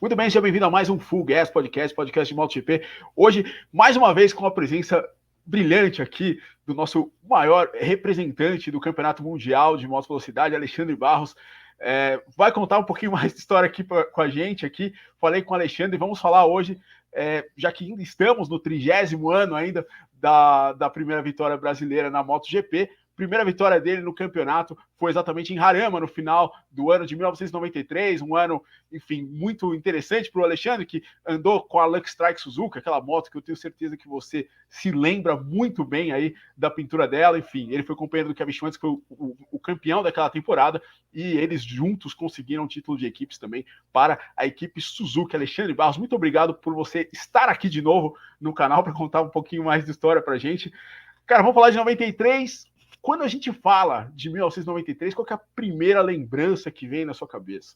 Muito bem, seja bem-vindo a mais um Full Gas podcast de MotoGP. Hoje, mais uma vez, com a presença brilhante aqui do nosso maior representante do Campeonato Mundial de Moto Velocidade, Alexandre Barros. Vai contar um pouquinho mais de história aqui com a gente aqui. Falei com o Alexandre e vamos falar hoje, já que ainda estamos no 30º ano ainda da primeira vitória brasileira na MotoGP. Primeira vitória dele no campeonato foi exatamente em Jarama, no final do ano de 1993, um ano, enfim, muito interessante para o Alexandre, que andou com a Lucky Strike Suzuka, aquela moto que eu tenho certeza que você se lembra muito bem aí da pintura dela. Enfim, ele foi companheiro do Kevin Schwantz, que foi o campeão daquela temporada, e eles juntos conseguiram o título de equipes também para a equipe Suzuki. Alexandre Barros, muito obrigado por você estar aqui de novo no canal para contar um pouquinho mais de história para a gente. Cara, vamos falar de 93. Quando a gente fala de 1993, qual que é a primeira lembrança que vem na sua cabeça?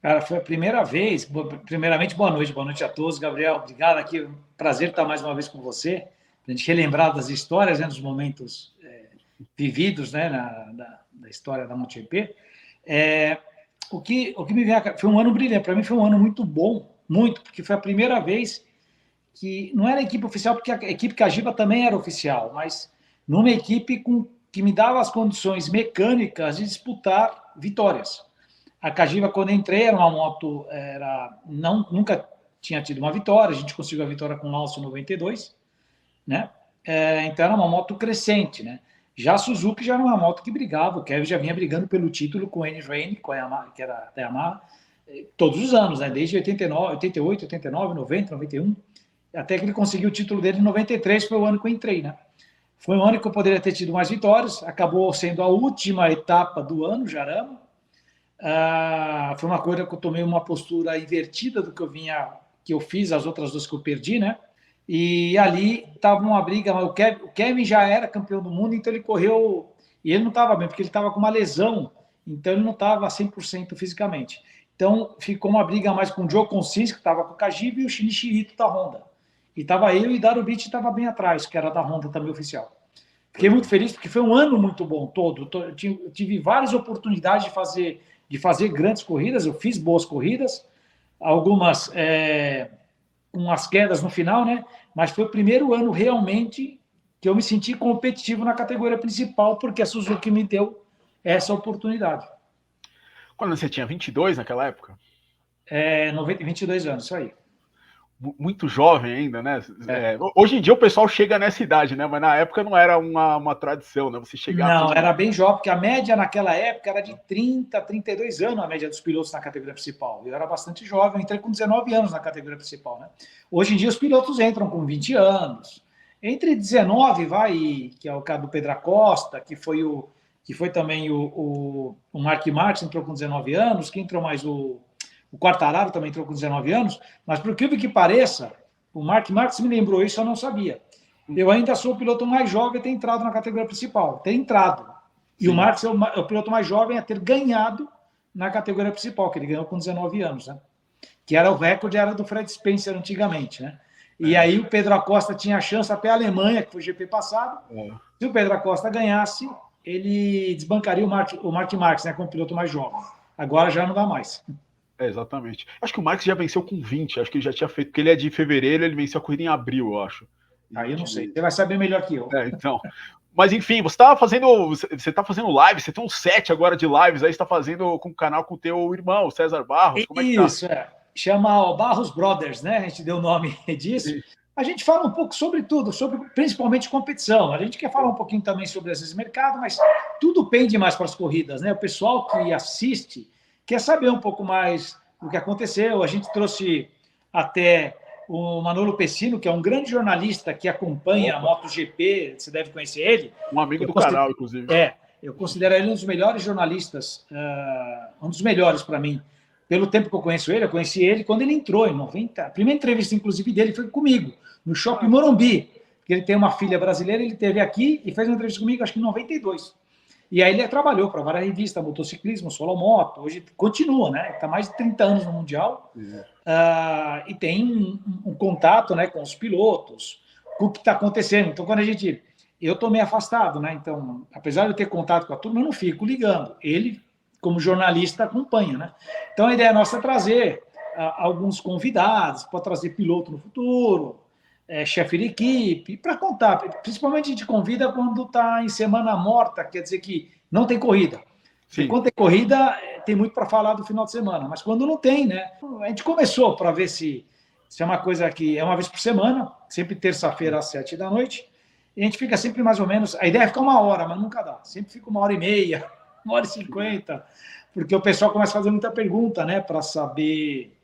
Cara, foi a primeira vez. Primeiramente, boa noite a todos. Gabriel, obrigado aqui. Prazer estar mais uma vez com você. A gente relembrar das histórias, né, dos momentos vividos, né, da história da MotoGP. O que me veio foi um ano brilhante. Para mim foi um ano muito bom, porque foi a primeira vez que não era a equipe oficial, porque a equipe Cagiva também era oficial, mas numa equipe que me dava as condições mecânicas de disputar vitórias. A Cagiva, quando eu entrei, era uma moto, nunca tinha tido uma vitória, a gente conseguiu a vitória com o Alce em 92, né? Então era uma moto crescente, né? Já a Suzuki já era uma moto que brigava, o Kevin já vinha brigando pelo título com o Enis Raine, que era da Yamaha, todos os anos, né? Desde 89, 88, 89, 90, 91, até que ele conseguiu o título dele em 93, foi o ano que eu entrei, né? Foi um ano que eu poderia ter tido mais vitórias, acabou sendo a última etapa do ano, Jarama. Foi uma coisa que eu tomei uma postura invertida do que eu fiz as outras duas que eu perdi, né? E ali estava uma briga, mas o Kevin já era campeão do mundo, então ele correu, e ele não estava bem, porque ele estava com uma lesão, então ele não estava 100% fisicamente. Então ficou uma briga mais com o Joe Consis, que estava com o Cagiva, e o Shinichi Ito da Honda. E estava eu e Darubic estava bem atrás, que era da Honda também oficial. Fiquei muito feliz, porque foi um ano muito bom todo. Eu tive várias oportunidades de fazer grandes corridas, eu fiz boas corridas, algumas com as quedas no final, né? Mas foi o primeiro ano realmente que eu me senti competitivo na categoria principal, porque a Suzuki me deu essa oportunidade. Quando você tinha 22 naquela época? 22 anos, isso aí. Muito jovem ainda, né? Hoje em dia o pessoal chega nessa idade, né? Mas na época não era uma tradição, né? Você chegar. Não, era bem jovem, porque a média naquela época era de 30, 32 anos a média dos pilotos na categoria principal. Eu era bastante jovem, eu entrei com 19 anos na categoria principal, né? Hoje em dia os pilotos entram com 20 anos. Entre 19, que é o caso do Pedro Acosta, que foi também o Mark Marques, entrou com 19 anos, que entrou mais o Quartararo também entrou com 19 anos, mas por que pareça, o Mark Marques me lembrou isso, eu não sabia. Eu ainda sou o piloto mais jovem a ter entrado na categoria principal, ter entrado. E sim, o Marques é o piloto mais jovem a ter ganhado na categoria principal, que ele ganhou com 19 anos, né? Que era o recorde, era do Fred Spencer antigamente, né? E aí o Pedro Acosta tinha a chance até a Alemanha, que foi o GP passado. Se o Pedro Acosta ganhasse, ele desbancaria o Mark Marques, né, como piloto mais jovem. Agora já não dá mais. Exatamente. Acho que o Marques já venceu com 20, acho que ele já tinha feito, porque ele é de fevereiro, ele venceu a corrida em abril, eu acho. Aí eu não sei, você vai saber melhor que eu. Então. Mas enfim, você tá fazendo live, você tem um set agora de lives, aí você tá fazendo com o canal com o teu irmão, o César Barros. Como é que tá? Isso, chama Barros Brothers, né? A gente deu o nome disso. Sim. A gente fala um pouco sobre tudo, principalmente competição. A gente quer falar um pouquinho também sobre esse mercado, mas tudo pende mais para as corridas, né? O pessoal que assiste quer saber um pouco mais do que aconteceu. A gente trouxe até o Manolo Pessino, que é um grande jornalista que acompanha a MotoGP, você deve conhecer ele. Um amigo do canal, inclusive. Eu considero ele um dos melhores jornalistas, um dos melhores para mim. Pelo tempo que eu conheço ele, eu conheci ele quando ele entrou, em 90. A primeira entrevista, inclusive, dele foi comigo, no Shopping Morumbi, porque ele tem uma filha brasileira, ele esteve aqui e fez uma entrevista comigo, acho que em 92. E aí ele trabalhou para várias revistas, motociclismo, solomoto, hoje continua, né? Está mais de 30 anos no Mundial, e tem um contato, né, com os pilotos, com o que está acontecendo. Então, eu estou meio afastado, né? Então, apesar de eu ter contato com a turma, eu não fico ligando. Ele, como jornalista, acompanha, né? Então, a ideia nossa é trazer alguns convidados, pode trazer piloto no futuro, chefe de equipe, para contar. Principalmente a gente convida quando está em semana morta, quer dizer que não tem corrida. Porque quando tem corrida, tem muito para falar do final de semana, mas quando não tem, né? A gente começou para ver se é uma coisa que é uma vez por semana, sempre terça-feira às 7 da noite, e a gente fica sempre mais ou menos. A ideia é ficar 1 hora, mas nunca dá. Sempre fica 1h30, 1h50, porque o pessoal começa a fazer muita pergunta, né, para saber.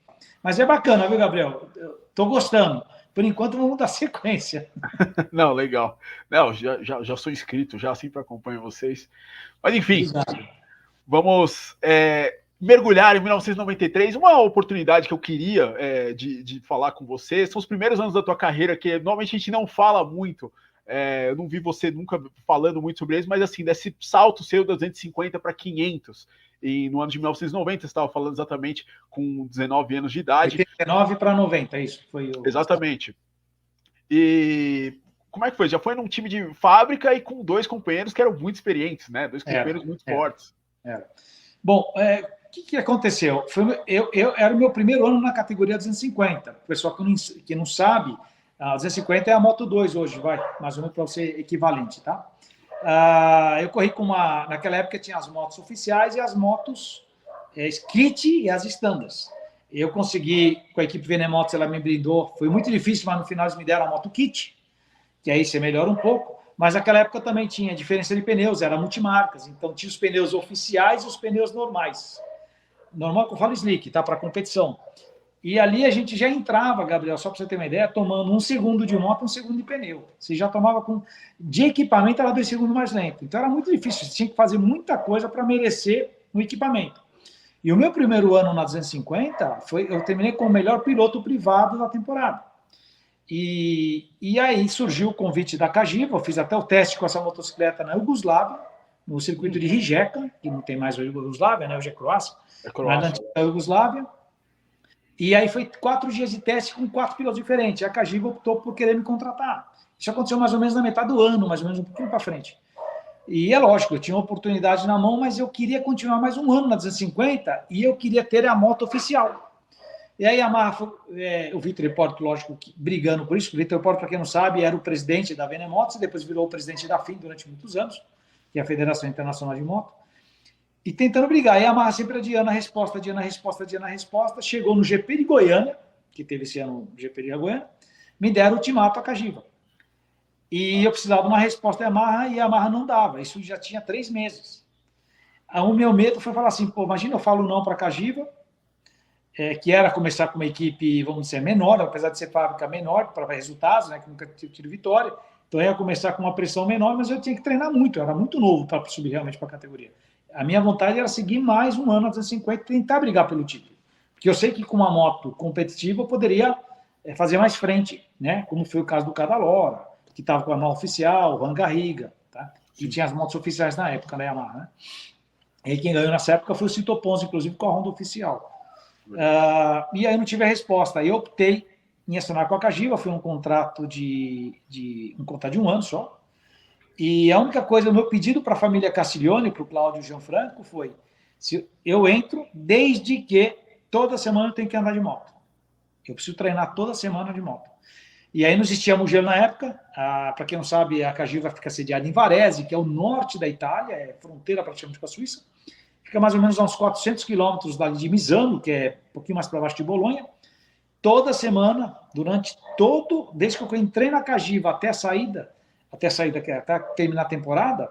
Mas é bacana, viu, Gabriel? Estou gostando. Por enquanto, vamos dar sequência. Não, legal. Não, já sou inscrito, já sempre acompanho vocês. Mas, enfim, vamos mergulhar em 1993. Uma oportunidade que eu queria de falar com você são os primeiros anos da tua carreira, que normalmente a gente não fala muito. Eu não vi você nunca falando muito sobre eles, mas assim, desse salto seu da 250 para 500. E no ano de 1990, você estava falando exatamente com 19 anos de idade. 89 para 90, isso foi o... Exatamente. E como é que foi? Já foi num time de fábrica e com 2 companheiros que eram muito experientes, né? 2 companheiros muito fortes. Bom, o que aconteceu? Era o meu primeiro ano na categoria 250. O pessoal que não sabe, a 250 é a Moto 2 hoje, vai, mais ou menos para você equivalente, tá? Eu corri com naquela época tinha as motos oficiais e as motos Skit e as standards. Eu consegui, com a equipe Venemotos, ela me brindou. Foi muito difícil, mas no final eles me deram a moto kit, que aí você melhora um pouco. Mas naquela época também tinha diferença de pneus, era multimarcas. Então tinha os pneus oficiais e os pneus normais. Normal que eu falo slick, tá? Para competição. E ali a gente já entrava, Gabriel, só para você ter uma ideia, tomando 1 segundo de moto, 1 segundo de pneu. Você já tomava de equipamento, era 2 segundos mais lento. Então era muito difícil, você tinha que fazer muita coisa para merecer um equipamento. E o meu primeiro ano na 250, eu terminei como o melhor piloto privado da temporada. E aí surgiu o convite da Cagiva, eu fiz até o teste com essa motocicleta na Iugoslávia, no circuito de Rijeka, que não tem mais a Iugoslávia, né? Hoje é Croácia. Mas na antiga Iugoslávia. E aí foi 4 dias de teste com 4 pilotos diferentes. A Cagiva optou por querer me contratar. Isso aconteceu mais ou menos na metade do ano, mais ou menos um pouquinho para frente. E é lógico, eu tinha uma oportunidade na mão, mas eu queria continuar mais um ano na 250 e eu queria ter a moto oficial. E aí a Yamaha, o Vitor Hipólito, lógico, brigando por isso. O Vitor Hipólito, para quem não sabe, era o presidente da Venemotos e depois virou o presidente da FIM durante muitos anos, que é a Federação Internacional de Moto. E tentando brigar. E a Yamaha sempre adiando a resposta, adiando a resposta, adiando a resposta. Chegou no GP de Goiânia, que teve esse ano o GP de Goiânia, me deram o ultimato a Cagiva. E eu precisava de uma resposta da Yamaha e a Yamaha não dava. Isso já tinha 3 meses. O meu medo foi falar assim, pô, imagina eu falo não para a Cagiva, que era começar com uma equipe, vamos dizer, menor, apesar de ser fábrica menor, para resultados, né, que nunca tive tido vitória. Então eu ia começar com uma pressão menor, mas eu tinha que treinar muito, eu era muito novo para subir realmente para a categoria. A minha vontade era seguir mais um ano a 250 e tentar brigar pelo título. Porque eu sei que com uma moto competitiva eu poderia fazer mais frente, né? Como foi o caso do Cadalora, que estava com a mão oficial, o Juan Garriga, tá? E tinha as motos oficiais na época, né, Yamaha, né? E quem ganhou nessa época foi o Cito Pons, inclusive com a Honda oficial. E aí não tive a resposta. Aí eu optei em assinar com a Cagiva, foi um contrato de 1 ano só. E a única coisa, o meu pedido para a família Castiglione, para o Cláudio Gianfranco, foi: se eu entro desde que toda semana eu tenho que andar de moto. Eu preciso treinar toda semana de moto. E aí não existia Mugello na época. Para quem não sabe, a Cagiva fica sediada em Varese, que é o norte da Itália, é fronteira praticamente com a Suíça. Fica mais ou menos a uns 400 quilômetros de Misano, que é um pouquinho mais para baixo de Bolonha. Toda semana, desde que eu entrei na Cagiva até a saída, até terminar a temporada,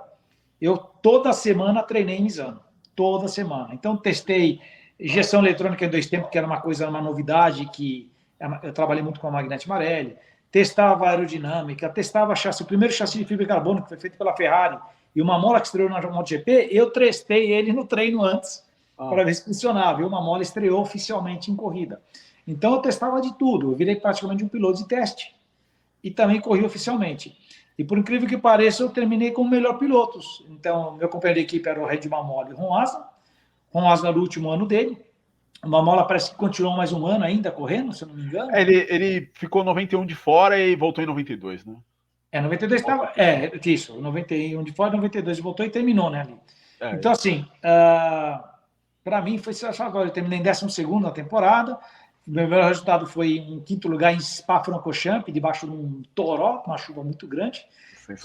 eu toda semana treinei em Misano. Toda semana. Então, testei injeção eletrônica em 2 tempos, que era uma novidade, que eu trabalhei muito com a Magnete Marelli. Testava aerodinâmica, testava chassi. O primeiro chassi de fibra de carbono, que foi feito pela Ferrari, e uma mola que estreou na MotoGP, eu testei ele no treino antes, para ver se funcionava. E uma mola estreou oficialmente em corrida. Então, eu testava de tudo. Eu virei praticamente um piloto de teste. E também corri oficialmente. E por incrível que pareça, eu terminei como melhor piloto. Então, meu companheiro de equipe era o Red Mamola e o Ron Asna. Ron Asna era o último ano dele. O Mamola parece que continuou mais um ano ainda correndo, se eu não me engano. Ele ficou 91 de fora e voltou em 92, né? 92 estava... isso. 91 de fora, 92 voltou e terminou, né? Ali. Então, assim, para mim foi sensacional. Eu terminei em 12º na temporada. meu melhor resultado foi um quinto lugar em Spa-Francorchamps, debaixo de um toró, uma chuva muito grande.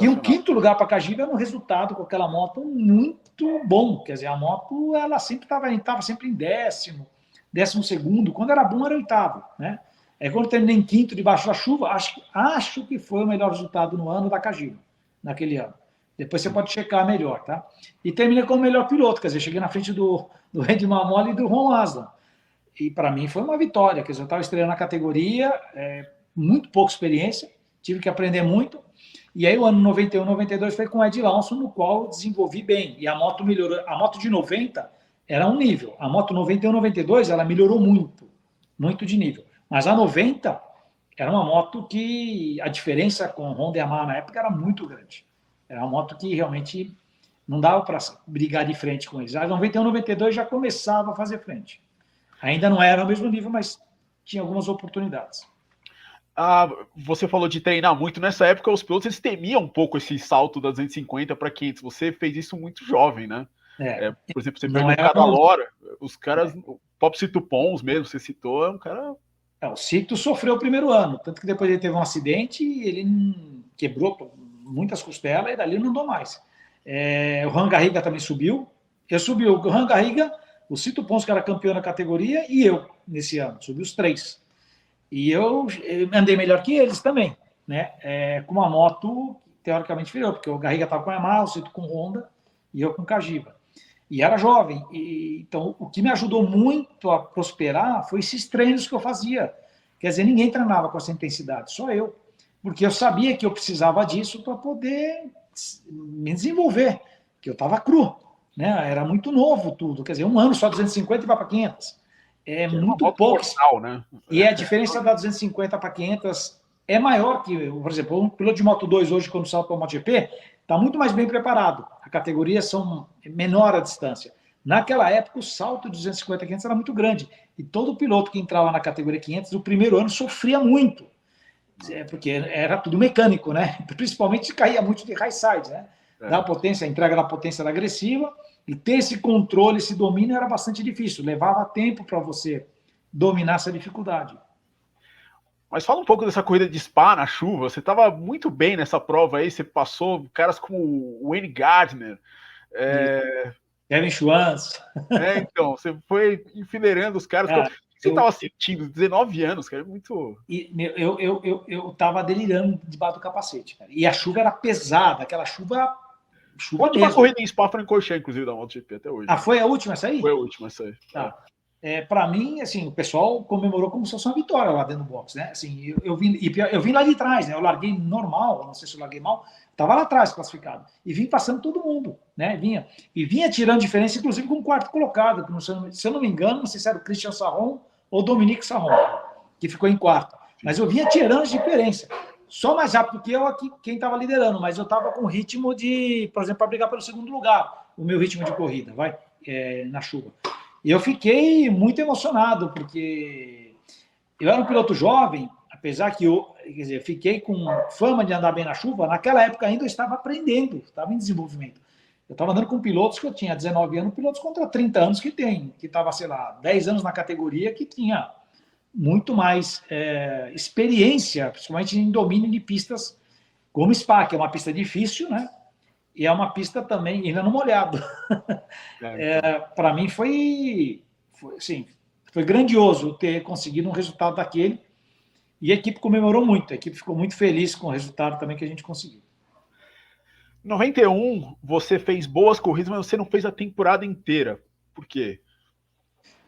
E um quinto lugar para Cagiva era um resultado com aquela moto muito bom. Quer dizer, a moto ela sempre estava sempre em décimo segundo. Quando era bom, era oitavo. Né? Aí quando terminei em quinto, debaixo da chuva, acho que foi o melhor resultado no ano da Cagiva, naquele ano. Depois você pode checar melhor, tá? E terminei como melhor piloto, quer dizer, cheguei na frente do Randy Mamola e do Ron Aslan. E para mim foi uma vitória, quer dizer, eu estava estreando na categoria, muito pouca experiência, tive que aprender muito. E aí o ano 91, 92 foi com o Ed Lawson, no qual eu desenvolvi bem. E a moto melhorou. A moto de 90 era um nível. A moto 91, 92, ela melhorou muito. Muito de nível. Mas a 90 era uma moto que a diferença com Honda e Yamaha na época era muito grande. Era uma moto que realmente não dava para brigar de frente com eles. A 91, 92 já começava a fazer frente. Ainda não era ao mesmo nível, mas tinha algumas oportunidades. Você falou de treinar muito. Nessa época, os pilotos eles temiam um pouco esse salto da 250 para 500. Você fez isso muito jovem, né? Por exemplo, você pegou o Cadalora, os caras, o Pop Cito Pons mesmo, você citou, é um cara... O Cito sofreu o primeiro ano, tanto que depois ele teve um acidente e ele quebrou muitas costelas e dali não andou mais. O Juan Garriga também subiu. Eu subi o Juan Garriga, o Cito Pons, que era campeão da categoria, e eu, nesse ano. Subi os 3. E eu andei melhor que eles também, né? Com uma moto teoricamente inferior, porque o Garriga estava com a Yamaha, o Cito com Honda e eu com Cagiva. E era jovem. Então, o que me ajudou muito a prosperar foi esses treinos que eu fazia. Quer dizer, ninguém treinava com essa intensidade, só eu. Porque eu sabia que eu precisava disso para poder me desenvolver, que eu estava cru, né? Era muito novo tudo. Quer dizer, um ano só 250 e vai para 500. É muito pouco. Mortal, né? E a diferença da 250 para 500 é maior que, por exemplo, um piloto de Moto 2 hoje, quando salta para o MotoGP, está muito mais bem preparado. A categoria são menor a distância. Naquela época, o salto de 250 a 500 era muito grande. E todo piloto que entrava na categoria 500, no primeiro ano, sofria muito. Porque era tudo mecânico, né? Principalmente caía muito de high side, né? Da potência, a entrega da potência era agressiva. E ter esse controle, esse domínio era bastante difícil. Levava tempo para você dominar essa dificuldade. Mas fala um pouco dessa corrida de Spa na chuva. Você estava muito bem nessa prova aí. Você passou caras como o Wayne Gardner. Kevin Schwantz. Então, você foi enfileirando os caras. O que você estava sentindo? 19 anos, cara. Muito... Eu estava delirando debaixo do capacete, cara. E a chuva era pesada. Aquela chuva... A última corrida em Spa-Francorchamps, inclusive, da MotoGP até hoje. Foi a última essa aí? Foi a última essa aí. Tá. Para mim, assim, o pessoal comemorou como se fosse uma vitória lá dentro do box, né? Assim, eu vim lá de trás, né? Eu larguei normal, não sei se eu larguei mal, estava lá atrás classificado. E vim passando todo mundo, né? Vinha tirando diferença, inclusive com o quarto colocado, que se eu não me engano, não sei se era o Christian Sarron ou o Dominique Sarron, que ficou em quarto. Mas eu vinha tirando diferença. Só mais rápido que eu aqui, quem estava liderando, mas eu estava com ritmo de, por exemplo, para brigar pelo segundo lugar, o meu ritmo de corrida, na chuva. E eu fiquei muito emocionado, porque eu era um piloto jovem, apesar que eu fiquei com fama de andar bem na chuva, naquela época ainda eu estava aprendendo, estava em desenvolvimento. Eu estava andando com pilotos que eu tinha 19 anos, pilotos contra 30 anos que estava, sei lá, 10 anos na categoria, que tinha muito mais experiência, principalmente em domínio de pistas como Spa, que é uma pista difícil, né? E é uma pista também, ainda no molhado. Para mim foi grandioso ter conseguido um resultado daquele. E a equipe comemorou muito. A equipe ficou muito feliz com o resultado também que a gente conseguiu. Em 91, você fez boas corridas, mas você não fez a temporada inteira. Por quê?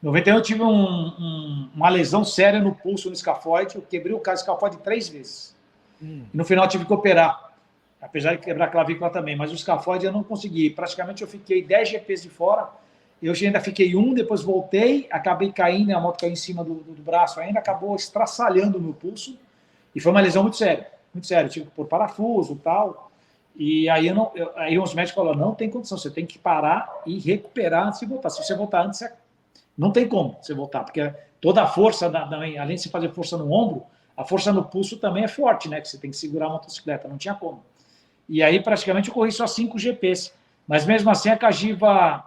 Em 91 eu tive uma lesão séria no pulso, no escafoide. Eu quebrei o escafoide 3 vezes. E no final eu tive que operar. Apesar de quebrar a clavícula também, mas o escafoide eu não consegui. Praticamente eu fiquei 10 GPs de fora, eu ainda fiquei depois voltei, acabei caindo, a moto caiu em cima do braço ainda, acabou estraçalhando o meu pulso, e foi uma lesão muito séria, tive que pôr parafuso e tal, e aí, aí os médicos falaram, não tem condição, você tem que parar e recuperar antes de voltar. Se você voltar antes, não tem como você voltar, porque toda a força, além de você fazer força no ombro, a força no pulso também é forte, né, que você tem que segurar a motocicleta, não tinha como. E aí, praticamente, eu corri só 5 GPs. Mas, mesmo assim, a Cagiva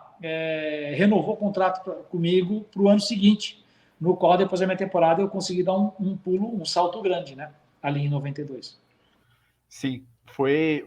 renovou o contrato comigo para o ano seguinte, no qual depois da minha temporada eu consegui dar um pulo, um salto grande, né? Ali em 92. Sim, foi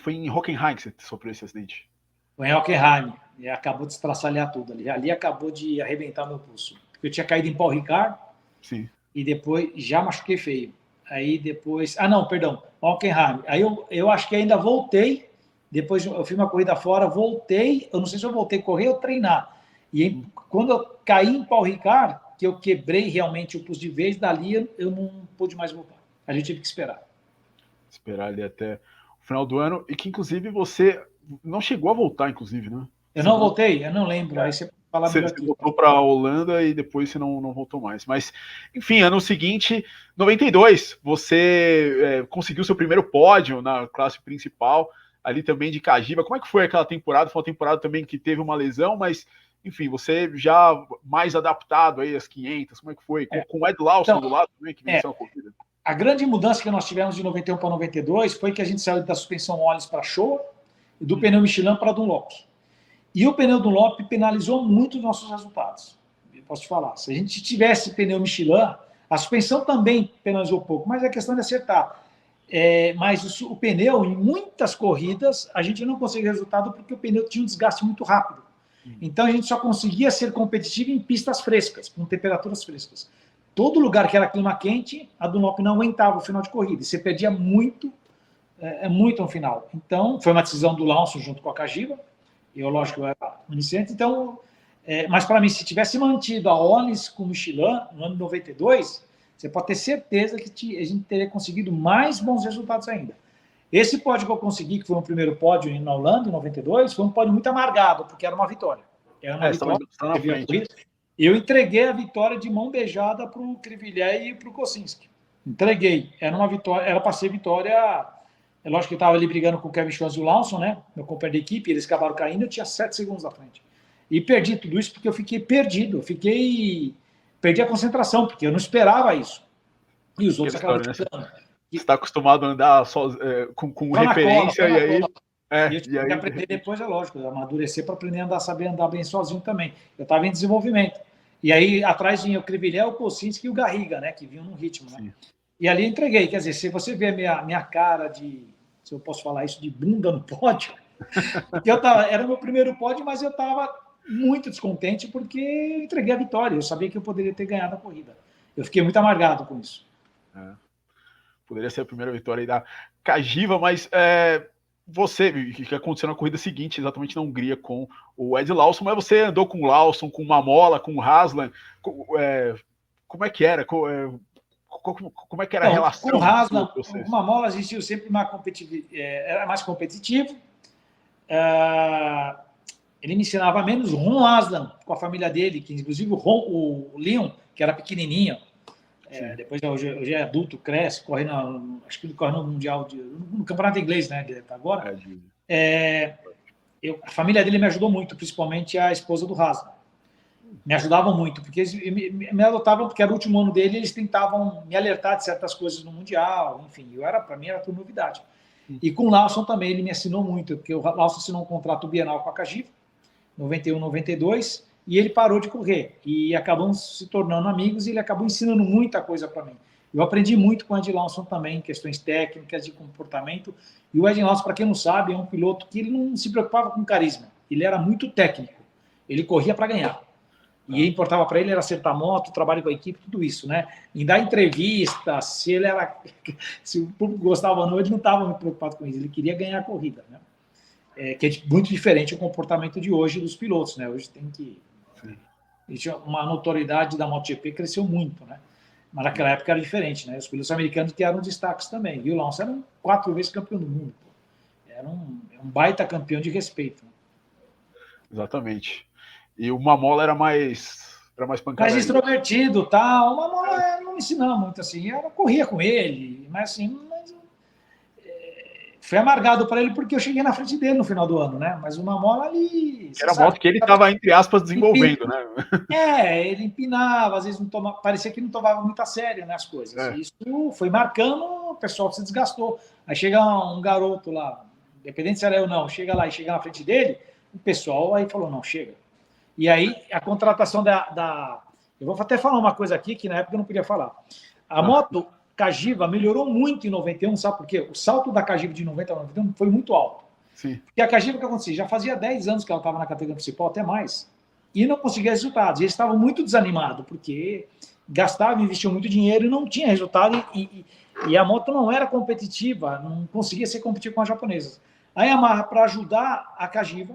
em Hockenheim que você sofreu esse acidente. Foi em Hockenheim, e acabou de estraçalhar tudo ali. Ali acabou de arrebentar meu pulso. Eu tinha caído em Paul Ricard, Sim. E depois já machuquei feio. Aí depois. Ah, não, perdão, Hockenheim. Aí eu acho que ainda voltei. Depois eu fiz uma corrida fora, voltei. Eu não sei se eu voltei a correr ou treinar. E aí, quando eu caí em Paul Ricard, que eu quebrei realmente o pulso de vez, dali eu não pude mais voltar. A gente teve que esperar. Esperar ali até o final do ano. E que, inclusive, você não chegou a voltar, inclusive, né? Eu não voltei? Eu não lembro. Aí você pode falar melhor Você aqui. voltou para a Holanda e depois você não voltou mais. Mas, enfim, ano seguinte, 92, você conseguiu seu primeiro pódio na classe principal, ali também de Cagiba. Como é que foi aquela temporada? Foi uma temporada também que teve uma lesão, mas, enfim, você já mais adaptado aí às 500, como é que foi? Com o Ed Lawson Então, do lado também, que venceu a corrida. A grande mudança que nós tivemos de 91 para 92 foi que a gente saiu da suspensão Ollis para Showa e do pneu Michelin para Dunlop. E o pneu Dunlop penalizou muito os nossos resultados. Eu posso te falar. Se a gente tivesse pneu Michelin, a suspensão também penalizou pouco, mas é questão de acertar. Mas o pneu, em muitas corridas, a gente não conseguia resultado porque o pneu tinha um desgaste muito rápido. Então a gente só conseguia ser competitivo em pistas frescas, com temperaturas frescas. Todo lugar que era clima quente, a Dunlop não aguentava o final de corrida. E você perdia muito, muito no final. Então, foi uma decisão do Lawson junto com a Cagiba. Eu, lógico, eu era iniciante. Então, mas para mim, se tivesse mantido a Ollis com o Michelin no ano de 92, você pode ter certeza que a gente teria conseguido mais bons resultados ainda. Esse pódio que eu consegui, que foi o primeiro pódio na Holanda, em 92, foi um pódio muito amargado, porque era uma vitória. Era uma vitória. Está na frente. Eu entreguei a vitória de mão beijada para o Crivillet e para o Kosinski. Entreguei. Era uma vitória, era para ser vitória. É lógico que eu estava ali brigando com o Kevin Schwantz e o Lawson, né? Meu companheiro de equipe, eles acabaram caindo, eu tinha 7 segundos à frente. E perdi tudo isso porque eu fiquei perdido. Perdi a concentração, porque eu não esperava isso. E os outros acabaram ficando. Você está acostumado a andar com referência cola, e aí. E eu tive que aprender depois, é lógico, amadurecer para aprender a saber andar bem sozinho também. Eu estava em desenvolvimento. E aí, atrás vinha o Crivillet, o Kosinski e o Garriga, né? Que vinham no ritmo, né? Sim. E ali entreguei. Quer dizer, se você vê a minha cara de, se eu posso falar isso, de bunda no pódio, era o meu primeiro pódio, mas eu estava muito descontente porque eu entreguei a vitória. Eu sabia que eu poderia ter ganhado a corrida. Eu fiquei muito amargado com isso. Poderia ser a primeira vitória aí da Cagiva, mas você, que aconteceu na corrida seguinte, exatamente na Hungria, com o Ed Lawson, mas você andou com o Lawson, com o Mamola, com o Haslam, como é que era? Como é que era a relação? Com o Haslam, com o Mamola existiu sempre uma competitividade, era mais competitivo. Ele me ensinava menos. O Ron Haslam, com a família dele, que inclusive o Leon, que era pequenininho, depois hoje é adulto, cresce, corre acho que ele corre no Mundial, no Campeonato Inglês, né? Agora. A família dele me ajudou muito, principalmente a esposa do Haslam. Me ajudavam muito, porque eles me adotavam, porque era o último ano dele, eles tentavam me alertar de certas coisas no Mundial, enfim, para mim era tudo novidade. E com o Lawson também, ele me ensinou muito, porque o Lawson assinou um contrato bienal com a Cagiva, 91, 92, e ele parou de correr. E acabamos se tornando amigos e ele acabou ensinando muita coisa para mim. Eu aprendi muito com o Ed Lawson também, questões técnicas de comportamento. E o Ed Lawson, para quem não sabe, é um piloto que ele não se preocupava com carisma. Ele era muito técnico. Ele corria para ganhar. E importava para ele era acertar moto, trabalho com a equipe, tudo isso, né? Em dar entrevista, se o público gostava ou não, ele não estava muito preocupado com isso. Ele queria ganhar a corrida, né? Que é muito diferente o comportamento de hoje dos pilotos, né? Hoje tem que... Uma notoriedade da MotoGP cresceu muito, né? Mas naquela época era diferente, né? Os pilotos americanos que eram destaques também. E o Lawson era 4 vezes campeão do mundo. Pô. Era um baita campeão de respeito. Né? Exatamente. E o Mamola era mais pancada. Mais extrovertido, tal. O Mamola não me ensinava muito assim. Eu corria com ele, mas assim... Foi amargado para ele porque eu cheguei na frente dele no final do ano, né? Mas o Mamola ali... Era a moto que ele estava, entre aspas, desenvolvendo, né? Ele empinava, às vezes não tomava, parecia que não tomava muito a sério, né, as coisas. Isso foi marcando, o pessoal se desgastou. Aí chega um garoto lá, independente se era eu ou não, chega lá e chega na frente dele, o pessoal aí falou, não, chega. E aí a contratação Eu vou até falar uma coisa aqui que na época eu não podia falar. A moto Cagiva melhorou muito em 91, sabe por quê? O salto da Cagiva de 90 a 91 foi muito alto. Sim. Porque a Cagiva, o que acontecia? Já fazia 10 anos que ela estava na categoria principal, até mais, e não conseguia resultados. E eles estavam muito desanimados, porque gastavam, investiam muito dinheiro e não tinha resultado, e a moto não era competitiva, não conseguia ser competitiva com as japonesas. A Yamaha, para ajudar a Cagiva,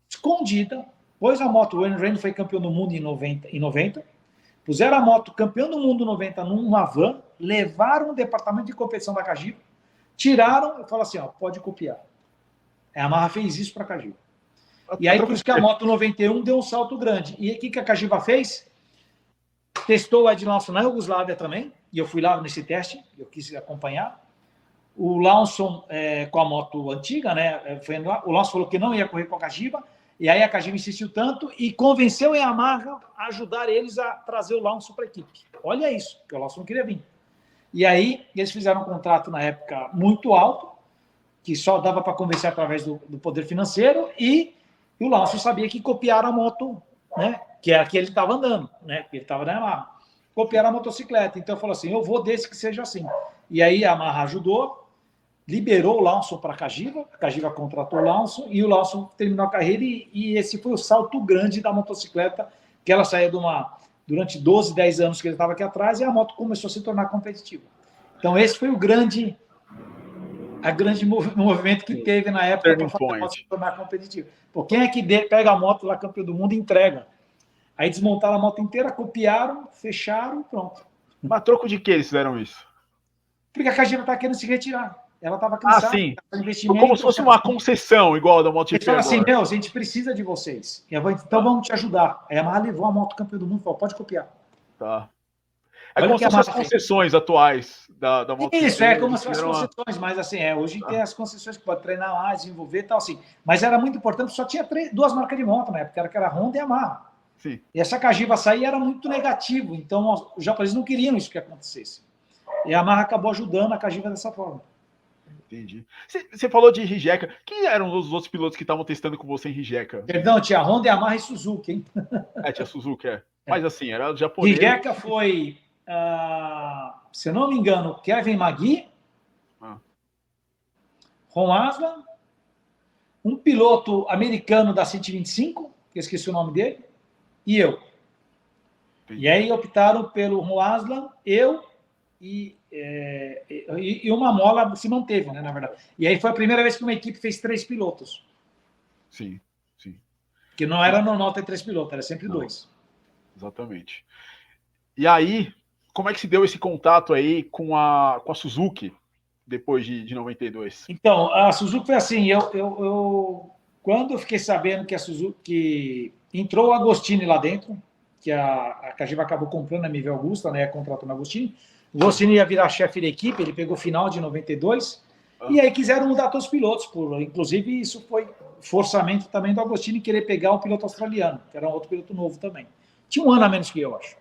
escondida, pôs a moto, o Wayne Rainey foi campeão do mundo em 90, puseram a moto campeão do mundo em 90 numa van, levaram o departamento de competição da Cagiva, tiraram e falaram assim, ó, pode copiar. A Yamaha fez isso para a Cagiva. E aí, por isso que a moto 91 deu um salto grande. E o que a Cagiva fez? Testou o Ed Lawson na Iugoslávia também, e eu fui lá nesse teste, eu quis acompanhar. O Lawson, com a moto antiga, né, o Lawson falou que não ia correr com a Cagiva, e aí a Cagiva insistiu tanto e convenceu a Yamaha a ajudar eles a trazer o Lawson para a equipe. Olha isso, porque o Lawson não queria vir. E aí, eles fizeram um contrato na época muito alto, que só dava para convencer através do poder financeiro, e o Lawson sabia que copiaram a moto, né, que era a que ele estava andando, né, que ele estava na Yamaha. Copiaram a motocicleta. Então, falou assim, eu vou desde que seja assim. E aí a Yamaha ajudou, liberou o Lawson para a Cagiva contratou o Lawson, e o Lawson terminou a carreira, e esse foi o salto grande da motocicleta, que ela saía durante 12, 10 anos que ele estava aqui atrás, e a moto começou a se tornar competitiva. Então, esse foi o grande movimento que teve na época para fazer a moto se tornar competitiva. Pô, quem é que pega a moto lá, campeão do mundo, e entrega? Aí desmontaram a moto inteira, copiaram, fecharam, pronto. Mas troco de que eles fizeram isso? Porque a Cagiva estava querendo se retirar. Ela estava cansada. Sim. Investimento, como se fosse uma concessão, igual a da MotoGP. Eles falaram assim, meu, a gente precisa de vocês. Então vamos te ajudar. Aí a Yamaha levou a moto campeão do mundo e falou, pode copiar. Tá. É como se fossem as concessões atuais da MotoGP. Isso, como se fossem as concessões, mas assim, hoje tem as concessões que pode treinar mais, desenvolver e tal, assim. Mas era muito importante, só tinha duas marcas de moto na época, que era a Honda e a Yamaha. Sim. E essa Cagiva sair era muito negativo, então os japoneses não queriam isso que acontecesse. E a Yamaha acabou ajudando a Cagiva dessa forma. Entendi. Você falou de Rijeka. Quem eram os outros pilotos que estavam testando com você em Rijeka? Perdão, tinha Honda, Yamaha e Suzuki, hein? Tinha Suzuki, Mas assim, era japonês. Rijeka foi, se eu não me engano, Kevin Magui, Ron Aslan, um piloto americano da 125, que eu esqueci o nome dele, e eu. Entendi. E aí optaram pelo Ron Aslan, eu e uma mola se manteve, né, na verdade. E aí foi a primeira vez que uma equipe fez 3 pilotos. Sim, sim. Que não era normal ter 3 pilotos, era sempre 2. Exatamente. E aí, como é que se deu esse contato aí com a Suzuki depois de 92? Então, a Suzuki foi assim, quando eu fiquei sabendo que a Suzuki entrou o Agostini lá dentro, que a Cagiva acabou comprando a MV Augusta, né, contratando o Agostini. O Agostini ia virar chefe da equipe, ele pegou final de 92, e aí quiseram mudar todos os pilotos, inclusive isso foi forçamento também do Agostini querer pegar um piloto australiano, que era um outro piloto novo também. Tinha um ano a menos que eu, acho.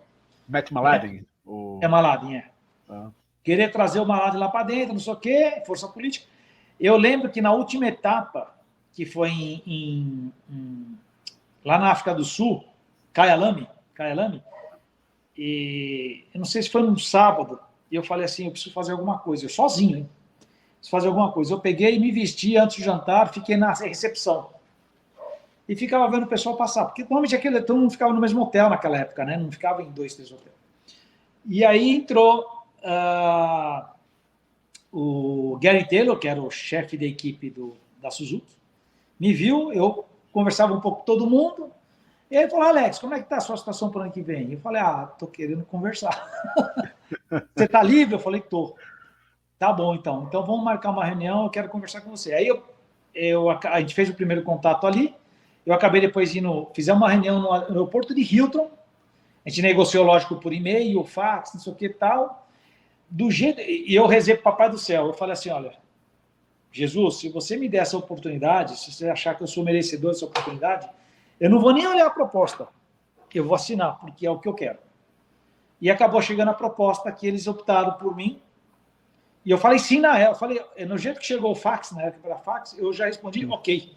Matt Maladin? Maladin, Querer trazer o Maladin lá para dentro, não sei o quê, força política. Eu lembro que na última etapa, que foi lá na África do Sul, Kyalami, e eu não sei se foi num sábado, e eu falei assim, eu preciso fazer alguma coisa, eu sozinho, hein? Preciso fazer alguma coisa. Eu peguei e me vesti antes do jantar, fiquei na recepção. E ficava vendo o pessoal passar, porque normalmente todo mundo ficava no mesmo hotel naquela época, né? Não ficava em 2, 3 hotéis. E aí entrou o Gary Taylor, que era o chefe da equipe da Suzuki, me viu, eu conversava um pouco com todo mundo, e ele falou, Alex, como é que está a sua situação para o ano que vem? Eu falei, tô querendo conversar. Você está livre? Eu falei, tô. Tá bom, então. Então vamos marcar uma reunião, eu quero conversar com você. Aí a gente fez o primeiro contato ali, eu acabei depois fizemos uma reunião no aeroporto de Hilton, a gente negociou, lógico, por e-mail, fax, não sei o que e tal, e eu rezei para o Papai do Céu, eu falei assim, olha, Jesus, se você me der essa oportunidade, se você achar que eu sou merecedor dessa oportunidade, eu não vou nem olhar a proposta, eu vou assinar, porque é o que eu quero. E acabou chegando a proposta que eles optaram por mim, e eu falei sim na ela, no jeito que chegou o fax, na época para fax, eu já respondi ok.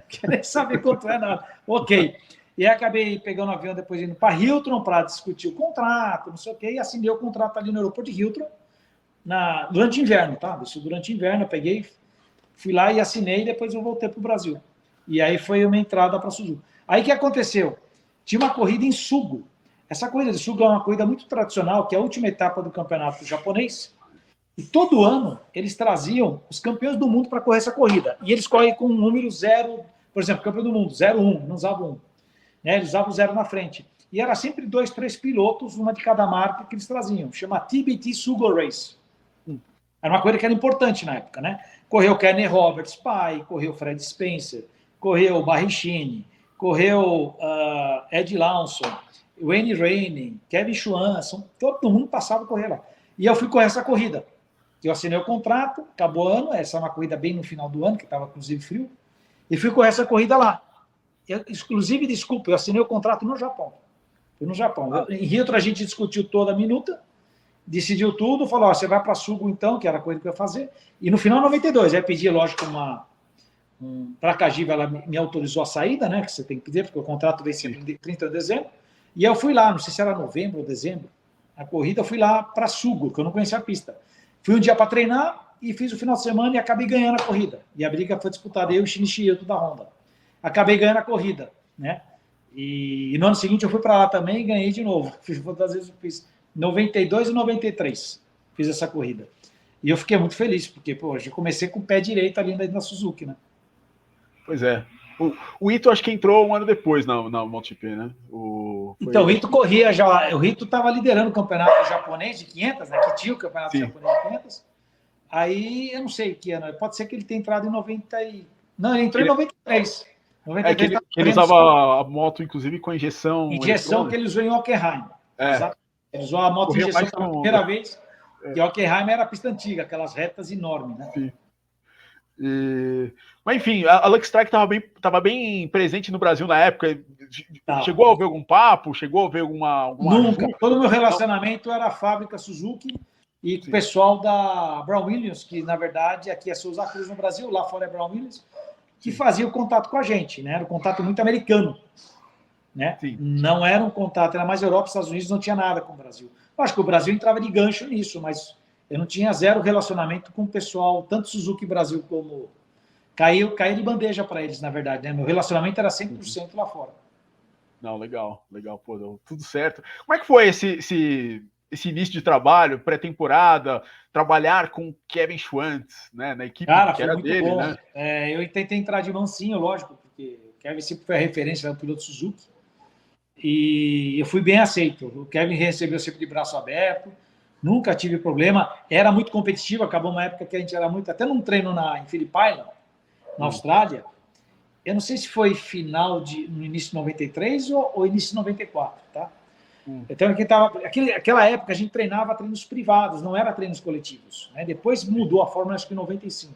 Querem saber quanto é nada. Ok. E aí acabei pegando um avião, depois indo para Hilton para discutir o contrato, não sei o quê, e assinei o contrato ali no aeroporto de Hilton durante o inverno, tá? Isso durante o inverno, eu peguei, fui lá e assinei, e depois eu voltei para o Brasil. E aí foi uma entrada para a Suzuki. Aí o que aconteceu? Tinha uma corrida em Sugo. Essa corrida de Sugo é uma corrida muito tradicional, que é a última etapa do campeonato japonês. E todo ano eles traziam os campeões do mundo para correr essa corrida. E eles correm com um número 0, por exemplo, campeão do mundo, 0-1, não usavam 1. Né? Eles usavam 0 na frente. E era sempre 2, 3 pilotos, uma de cada marca, que eles traziam. Chama TBT Sugo Race. Era uma corrida que era importante na época, né? Correu Kenny Roberts, pai, correu Fred Spencer, correu Barrichello, correu Ed Lawson, Wayne Rainey, Kevin Schwanson, todo mundo passava a correr lá. E eu fui correr essa corrida. Eu assinei o contrato, acabou o ano, essa é uma corrida bem no final do ano, que estava inclusive frio, e fui correr essa corrida lá. Inclusive, desculpa, eu assinei o contrato no Japão. Fui no Japão. Em Rio, a gente discutiu toda a minuta, decidiu tudo, falou, ó, você vai para Sugo então, que era a coisa que eu ia fazer, e no final 92, aí pedi, lógico, para a Cagiva, ela me autorizou a saída, né, que você tem que pedir, porque o contrato vem sempre em 30 de dezembro, e eu fui lá, não sei se era novembro ou dezembro, a corrida, eu fui lá para Sugo, que eu não conhecia a pista. Fui um dia para treinar e fiz o final de semana e acabei ganhando a corrida. E a briga foi disputada eu e o Shinichi Ito da Honda. Acabei ganhando a corrida, né? E no ano seguinte eu fui para lá também e ganhei de novo. Às vezes eu fiz 92 e 93, fiz essa corrida. E eu fiquei muito feliz, porque, pô, eu comecei com o pé direito ali na Suzuki, né? Pois é. O Ito acho que entrou um ano depois na MotoGP, né? Então, o Ito corria já. O Ito estava liderando o campeonato japonês de 500, né? Que tinha o campeonato japonês de 500. Aí, eu não sei que ano. Pode ser que ele tenha entrado em 90 e... Não, ele entrou em 93. 93 que ele usava a moto, inclusive, com injeção. Injeção que ele usou em Hockenheim. É. Ele usou a moto de injeção pela primeira vez. E Hockenheim era a pista antiga, aquelas retas enormes, né? Sim. Mas enfim, a Lux Track estava bem presente no Brasil na época. Chegou a haver algum papo? Chegou a haver alguma Nunca. Ajuda? Todo o meu relacionamento era a fábrica Suzuki e o pessoal da Brown Williams, que na verdade aqui é Souza Cruz no Brasil, lá fora é Brown Williams, que fazia o contato com a gente, né? Era um contato muito americano, né? Não era um contato, era mais Europa, Estados Unidos, não tinha nada com o Brasil. Eu acho que o Brasil entrava de gancho nisso, mas eu não tinha zero relacionamento com o pessoal, tanto Suzuki Brasil como... Caiu de bandeja para eles, na verdade, né? Meu relacionamento era 100% lá fora. Não, legal, pô, deu tudo certo. Como é que foi esse início de trabalho, pré-temporada, trabalhar com Kevin Schwantz, né, na equipe que era dele, bom. Né? Eu tentei entrar de mansinho, lógico, porque o Kevin sempre foi a referência do piloto Suzuki, e eu fui bem aceito. O Kevin recebeu sempre de braço aberto, nunca tive problema, era muito competitivo, acabou uma época que a gente era muito, até num treino em Phillip Island, na Austrália, eu não sei se foi no início de 93 ou início de 94, tá? Então, aquela época a gente treinava treinos privados, não era treinos coletivos, né? Depois mudou a fórmula, acho que em 95.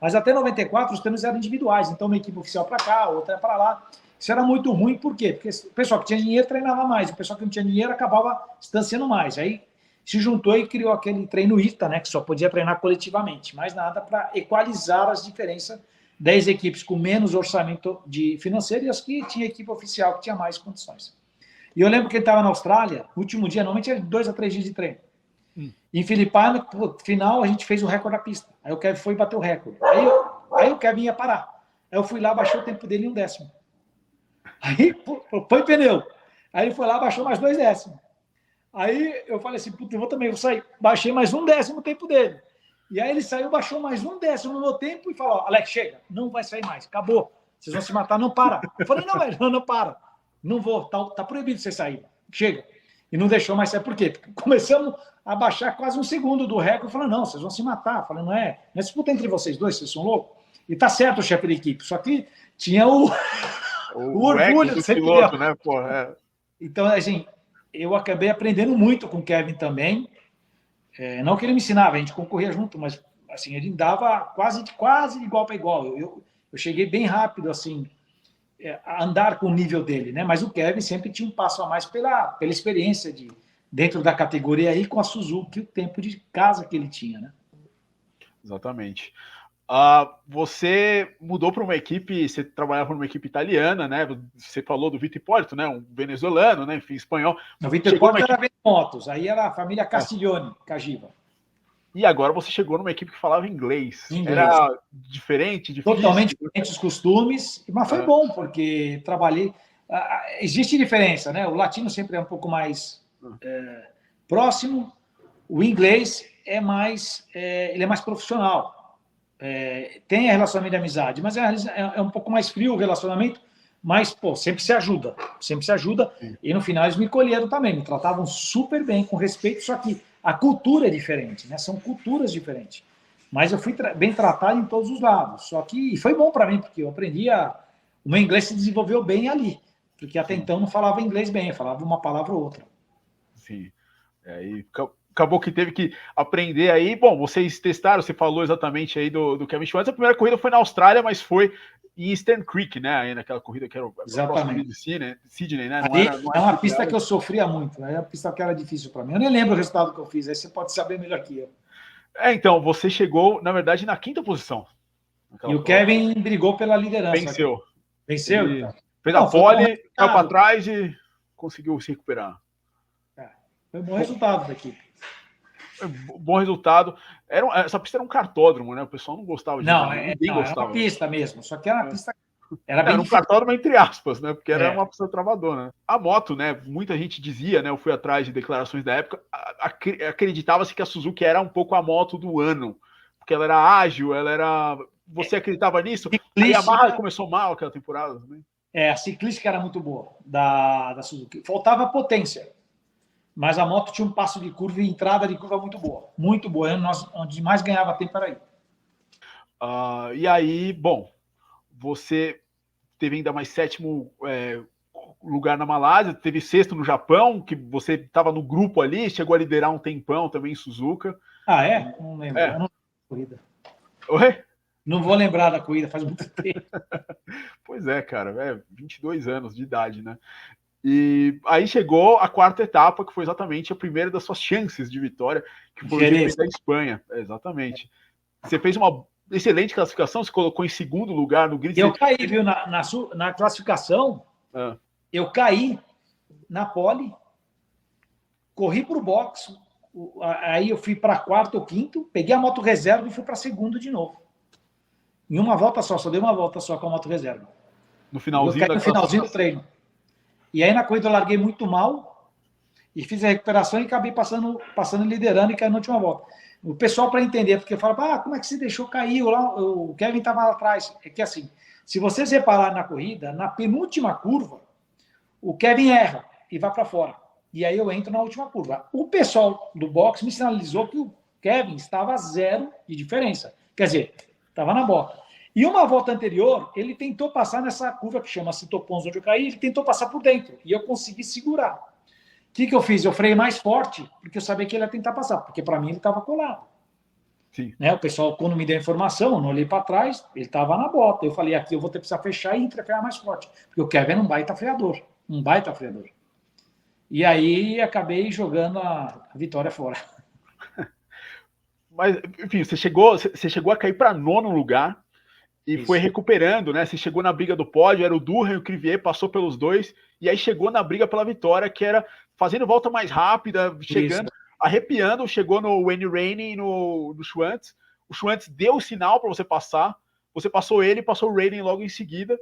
Mas até 94 os treinos eram individuais, então uma equipe oficial para cá, outra para lá. Isso era muito ruim, por quê? Porque o pessoal que tinha dinheiro treinava mais, o pessoal que não tinha dinheiro acabava distanciando mais. Aí se juntou e criou aquele treino ITA, né? Que só podia treinar coletivamente, mais nada para equalizar as diferenças 10 equipes com menos orçamento financeiro e as que tinha equipe oficial que tinha mais condições. E eu lembro que ele estava na Austrália, no último dia, normalmente era 2 a 3 dias de treino. Em Phillip Island, no final, a gente fez o recorde da pista. Aí o Kevin foi e bateu o recorde. Aí o Kevin ia parar. Aí eu fui lá, baixou o tempo dele em 1 décimo. Aí põe pneu. Aí ele foi lá, baixou mais 2 décimos. Aí eu falei assim, puta, eu vou sair. Baixei mais 1 décimo o tempo dele. E aí ele saiu, baixou mais 1 décimo no meu tempo e falou, Alex, chega, não vai sair mais, acabou. Vocês vão se matar, não para. Eu falei, não, velho, não para. Não vou, tá proibido você sair. Chega. E não deixou mais sair. Por quê? Porque começamos a baixar quase 1 segundo do recorde. Eu falei, não, vocês vão se matar. Eu falei, não é disputa entre vocês dois, vocês são loucos. E tá certo o chefe da equipe, só que tinha o orgulho do piloto, né? Pô, Então, assim, eu acabei aprendendo muito com o Kevin também. Não que ele me ensinava, a gente concorria junto, mas assim, ele dava quase de igual para igual. Eu cheguei bem rápido, assim, a andar com o nível dele, né? Mas o Kevin sempre tinha um passo a mais pela experiência dentro da categoria aí com a Suzuki, o tempo de casa que ele tinha, né? Exatamente. Você mudou para uma equipe, você trabalhava numa equipe italiana, né? Você falou do Vitor Hipólito, né? Um venezuelano, né? Enfim, espanhol. O Vitor Hipólito era vendo motos, aí era a família Castiglione, Cagiva. E agora você chegou numa equipe que falava inglês. Era diferente, difícil? Totalmente diferente os costumes, mas foi bom, porque trabalhei... Existe diferença, né? O latino sempre é um pouco mais próximo, o inglês é mais, ele é mais profissional. Tem a relacionamento de amizade, mas é um pouco mais frio o relacionamento, mas, pô, sempre se ajuda. Sim. E no final eles me colheram também, me tratavam super bem, com respeito, só que a cultura é diferente, né? São culturas diferentes. Mas eu fui bem tratado em todos os lados. Só que foi bom para mim, porque eu aprendi o meu inglês se desenvolveu bem ali, porque até então não falava inglês bem, eu falava uma palavra ou outra. Sim. Aí acabou que teve que aprender aí. Bom, vocês testaram, você falou exatamente aí do Kevin Schwantz. A primeira corrida foi na Austrália, mas foi em Eastern Creek, né? Aí naquela corrida que era próximo de Sydney, né? Não era uma pista que eu sofria muito, né? Era uma pista que era difícil para mim. Eu nem lembro o resultado que eu fiz, aí você pode saber melhor que eu. Então, você chegou, na verdade, na 5ª posição. E o Kevin brigou pela liderança. Venceu. Venceu? Então. Fez a pole, caiu para trás e conseguiu se recuperar. Foi um bom resultado da equipe. Bom resultado. Essa pista era um cartódromo, né? O pessoal não gostava disso. Não, era uma pista mesmo. Só que era uma pista... Era um cartódromo entre aspas, né? Porque era uma pista travadora. Né? A moto, né? Muita gente dizia, né? Eu fui atrás de declarações da época, acreditava-se que a Suzuki era um pouco a moto do ano. Porque ela era ágil, ela era... Você acreditava nisso? A Yamaha começou mal aquela temporada também. A ciclística era muito boa da Suzuki. Faltava potência. Mas a moto tinha um passo de curva e entrada de curva muito boa. Muito boa. Onde mais ganhava tempo era aí. E aí, bom, você teve ainda mais 7º lugar na Malásia, teve 6º no Japão, que você estava no grupo ali, chegou a liderar um tempão também em Suzuka. Ah, é? Não lembro. Eu não lembro da corrida. Oi? Não vou lembrar da corrida, faz muito tempo. Pois é, cara, 22 anos de idade, né? E aí chegou a 4ª etapa, que foi exatamente a primeira das suas chances de vitória, que foi o GP da Espanha. Exatamente. Você fez uma excelente classificação, se colocou em 2º lugar no grid. Eu caí, viu? Na classificação, eu caí na pole, corri para o box, aí eu fui para 4º ou 5º, peguei a moto reserva e fui para 2º de novo. Em uma volta só dei uma volta só com a moto reserva. No finalzinho do treino. E aí na corrida eu larguei muito mal e fiz a recuperação e acabei passando liderando e caí na última volta. O pessoal, para entender, porque fala, como é que você deixou cair? O Kevin estava lá atrás. É que assim, se vocês repararem na corrida, na penúltima curva, o Kevin erra e vai para fora. E aí eu entro na última curva. O pessoal do box me sinalizou que o Kevin estava a 0 de diferença. Quer dizer, estava na bota. E uma volta anterior, ele tentou passar nessa curva que chama Citopons, onde eu caí, ele tentou passar por dentro. E eu consegui segurar. O que eu fiz? Eu freiei mais forte, porque eu sabia que ele ia tentar passar, porque para mim ele estava colado. Sim. Né? O pessoal, quando me deu a informação, eu não olhei para trás, ele estava na bota. Eu falei, aqui eu vou ter que precisar fechar e entregar mais forte. Porque o Kevin é um baita freador. E aí acabei jogando a vitória fora. Mas, enfim, você chegou a cair para 9º lugar e foi recuperando, né? Você chegou na briga do pódio, era o Durham e o Crivier, passou pelos dois, e aí chegou na briga pela vitória, que era fazendo volta mais rápida, chegando, arrepiando, chegou no Wayne Rainey e no Schwantz. O Schwantz deu o sinal para você passou ele, passou o Rainey logo em seguida.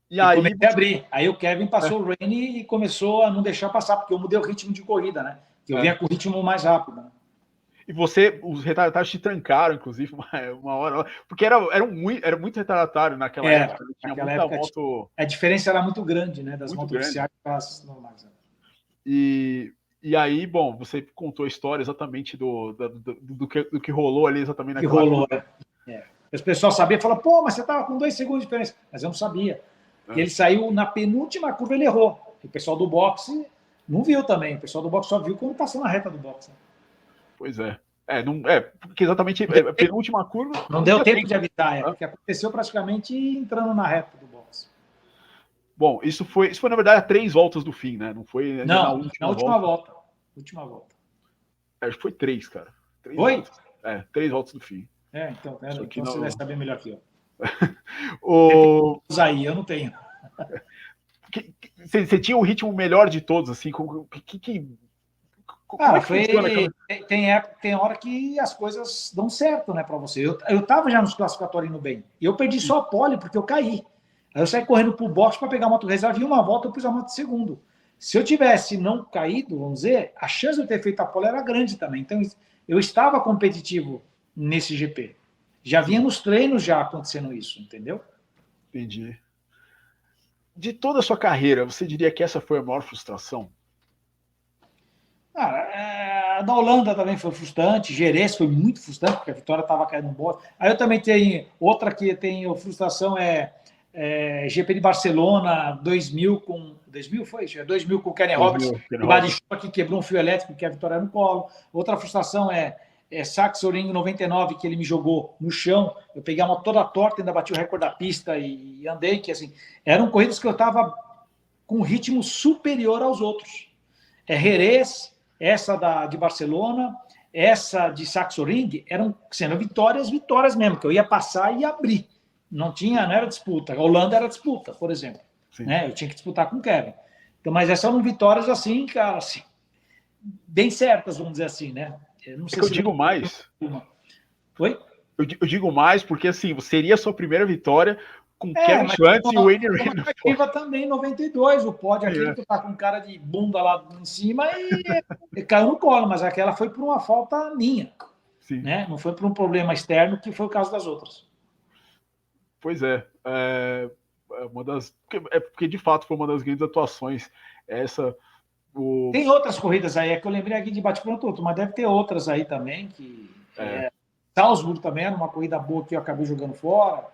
E aí comecei a abrir. Aí o Kevin passou o Rainey e começou a não deixar passar, porque eu mudei o ritmo de corrida, né? Eu vinha com o ritmo mais rápido, né? E os retardatários te trancaram, inclusive, uma hora, porque era muito retardatário naquela época. Tinha muita época, moto... A diferença era muito grande, né? Das motos oficiais para as normais. Né? E aí, bom, você contou a história exatamente do que rolou ali exatamente naquela... Que rolou, né? O pessoal sabia, fala, mas você estava com 2 segundos de diferença. Mas eu não sabia. Ele saiu na penúltima curva, ele errou. O pessoal do boxe não viu também. O pessoal do boxe só viu quando passou na reta do boxe. Né? Pois é. Porque exatamente a penúltima curva... Não deu tempo de avisar, porque aconteceu praticamente entrando na reta do boxe. Bom, isso foi na verdade a 3 voltas do fim, né? Não foi na última volta. Acho que foi 3, cara. 3 foi? Voltas. 3 voltas do fim. Então você deve saber melhor que eu. Aí, eu não tenho. Você tinha o ritmo melhor de todos, assim? Como tem hora que as coisas dão certo, né, para você. Eu tava já nos classificatórios indo bem. Eu perdi só a pole porque eu caí. Aí eu saí correndo pro box para pegar a moto reserva e uma volta eu pus a moto de segundo. Se eu tivesse não caído, vamos dizer, a chance de eu ter feito a pole era grande também. Então eu estava competitivo nesse GP. Já vinha nos treinos já acontecendo isso, entendeu? Entendi. De toda a sua carreira, você diria que essa foi a maior frustração? A da Holanda também foi frustrante, Jerez foi muito frustrante, porque a vitória estava caindo no bote. Aí eu também tenho outra que tenho frustração, GP de Barcelona 2000 com 2000 foi? 2000 com o Kenny Roberts, que quebrou um fio elétrico, que a vitória era no colo. Outra frustração é Sachsenring 99, que ele me jogou no chão. Eu peguei a moto toda torta, ainda bati o recorde da pista e andei, que assim, eram corridas que eu estava com um ritmo superior aos outros. Jerez, essa de Barcelona, essa de Sachsenring, eram sendo vitórias mesmo, que eu ia passar e abrir. Não era disputa. A Holanda era disputa, por exemplo. Né? Eu tinha que disputar com o Kevin. Então, mas essas eram vitórias assim, cara, assim, bem certas, vamos dizer assim, né? Não sei se eu digo mais. Oi? Eu digo mais porque, assim, seria a sua primeira vitória com Kevin Schwantz e o Wayne Rainey. Também em 92, o pódio aquele que tá com cara de bunda lá em cima e caiu no colo, mas aquela foi por uma falta minha. Sim. Né? Não foi por um problema externo, que foi o caso das outras. Pois é. Porque de fato foi uma das grandes atuações. Tem outras corridas aí, que eu lembrei aqui de bate-pronto, mas deve ter outras aí também. Salzburg também era uma corrida boa que eu acabei jogando fora.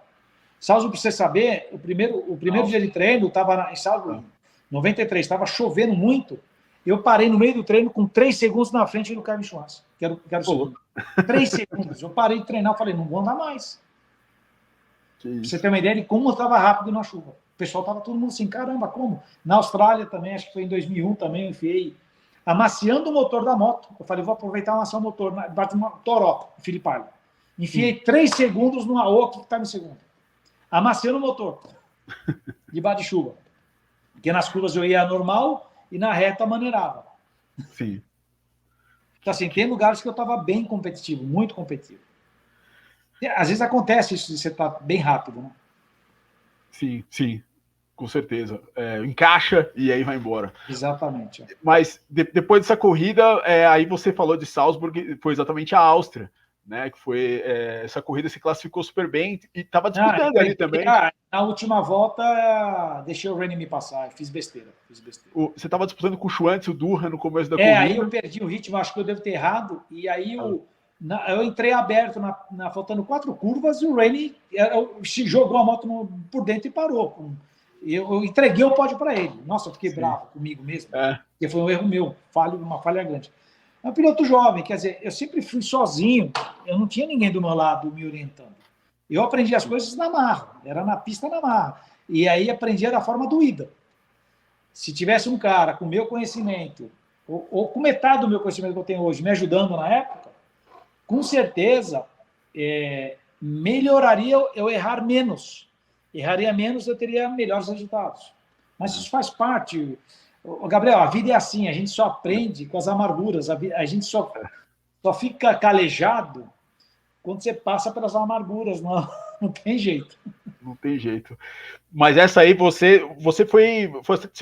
Salzburg, para você saber, o primeiro dia de treino, estava em Salzburg, 93, estava chovendo muito. Eu parei no meio do treino com 3 segundos na frente do Kevin Schwantz, que era o segundo. 3 segundos. Eu parei de treinar e falei, não vou andar mais. Pra você ter uma ideia de como eu estava rápido na chuva. O pessoal estava todo mundo assim, caramba, como? Na Austrália também, acho que foi em 2001 também, eu enfiei amaciando o motor da moto. Eu falei, vou aproveitar e amaciar o motor, bate uma Toró, Filipe Alho. Enfiei 3 segundos no Aoki, que está no segundo. Amaciando o motor, debaixo de chuva. Porque nas curvas eu ia normal e na reta maneirava. Sim. Então, assim, tem lugares que eu estava bem competitivo, muito competitivo. Às vezes acontece isso de você estar bem rápido, né? Sim, com certeza. Encaixa e aí vai embora. Exatamente. Mas depois dessa corrida, aí você falou de Salzburg, foi exatamente a Áustria, né? Que foi essa corrida, se classificou super bem e estava disputando ali também. Na última volta, deixei o Rainey me passar, fiz besteira. Você estava disputando com o Schwantz e o Durra no começo da corrida. Aí eu perdi o ritmo, acho que eu devo ter errado, e aí eu entrei aberto, faltando 4 curvas, e o Rainey jogou a moto por dentro e parou. Eu entreguei o pódio para ele. Nossa, eu fiquei bravo comigo mesmo, porque foi um erro meu, uma falha grande. É um piloto jovem, quer dizer, eu sempre fui sozinho, eu não tinha ninguém do meu lado me orientando. Eu aprendi as coisas na marra, era na pista na marra. E aí aprendia da forma doída. Se tivesse um cara com o meu conhecimento, ou com metade do meu conhecimento que eu tenho hoje, me ajudando na época, com certeza melhoraria eu errar menos. Erraria menos, eu teria melhores resultados. Mas isso faz parte. Gabriel, a vida é assim, a gente só aprende com as amarguras, a gente só fica calejado quando você passa pelas amarguras, não tem jeito. Não tem jeito. Mas essa aí, você foi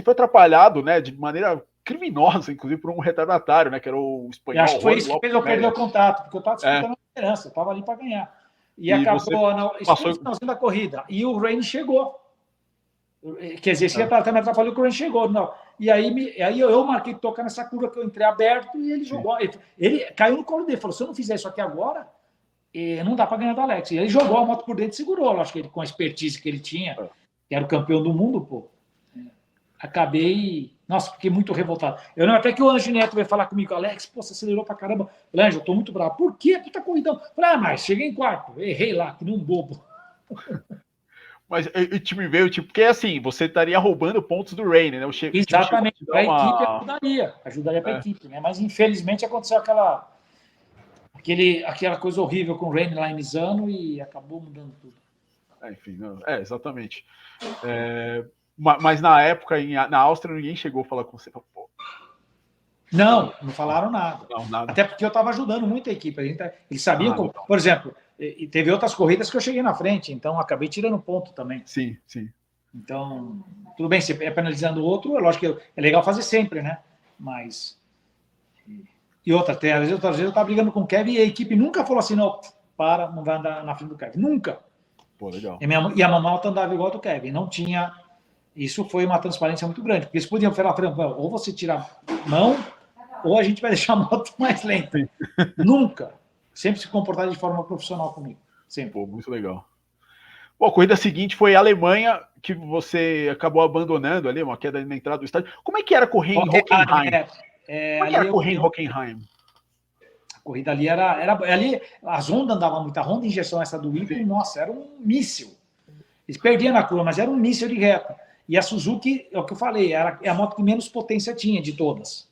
atrapalhado, né, de maneira criminosa, inclusive por um retardatário, né, que era o espanhol. Acho que foi isso que fez eu perder o contato, porque eu estava disputando a liderança, eu estava ali para ganhar. E acabou no finalzinho da corrida. E o Rainey chegou. Quer dizer, esse retardatário me atrapalhou que o Rainey chegou. Não. E aí eu marquei tocar nessa curva que eu entrei aberto e ele jogou. Ele caiu no colo dele, falou, se eu não fizer isso aqui agora, não dá para ganhar do Alex. E ele jogou a moto por dentro e segurou. Eu acho que ele, com a expertise que ele tinha, que era o campeão do mundo, pô. Acabei... Nossa, fiquei muito revoltado. Eu lembro até que o Anjo Neto veio falar comigo, Alex, pô, você acelerou pra caramba. Eu falei, Anjo, eu tô muito bravo. Por quê? Puta corridão. Eu falei, mas cheguei em quarto. Errei lá, que nem um bobo. Mas o time veio, porque assim, você estaria roubando pontos do Rainey, né? Exatamente. A equipe ajudaria pra equipe, né? Mas infelizmente aconteceu aquela coisa horrível com o Rennie lá em Misano e acabou mudando tudo. Enfim, exatamente. Mas na época, na Áustria, ninguém chegou a falar com você. Pô, não falaram nada. Não, nada. Até porque eu estava ajudando muito a equipe. Eles sabiam como. Por exemplo, teve outras corridas que eu cheguei na frente, então acabei tirando ponto também. Sim, sim. Então, tudo bem, se é penalizando o outro, é lógico que é legal fazer sempre, né? Mas. E outras vezes eu estava brigando com o Kevin e a equipe nunca falou assim: não vai andar na frente do Kevin. Nunca. Pô, legal. E a Mamalta andava igual do Kevin. Não tinha. Isso foi uma transparência muito grande, porque eles podiam falar, ou você tira a mão, ou a gente vai deixar a moto mais lenta. Nunca. Sempre se comportar de forma profissional comigo. Sempre. Pô, muito legal. Bom, a corrida seguinte foi a Alemanha, que você acabou abandonando ali, uma queda na entrada do estádio. Como é que era correr em Hockenheim? Como é que era correr em Hockenheim? A corrida ali ali as Honda andavam muito. A Honda injeção essa do Whipple, nossa, era um míssil. Eles perdiam na curva, mas era um míssil de reta. E a Suzuki, é o que eu falei, é a moto que menos potência tinha de todas.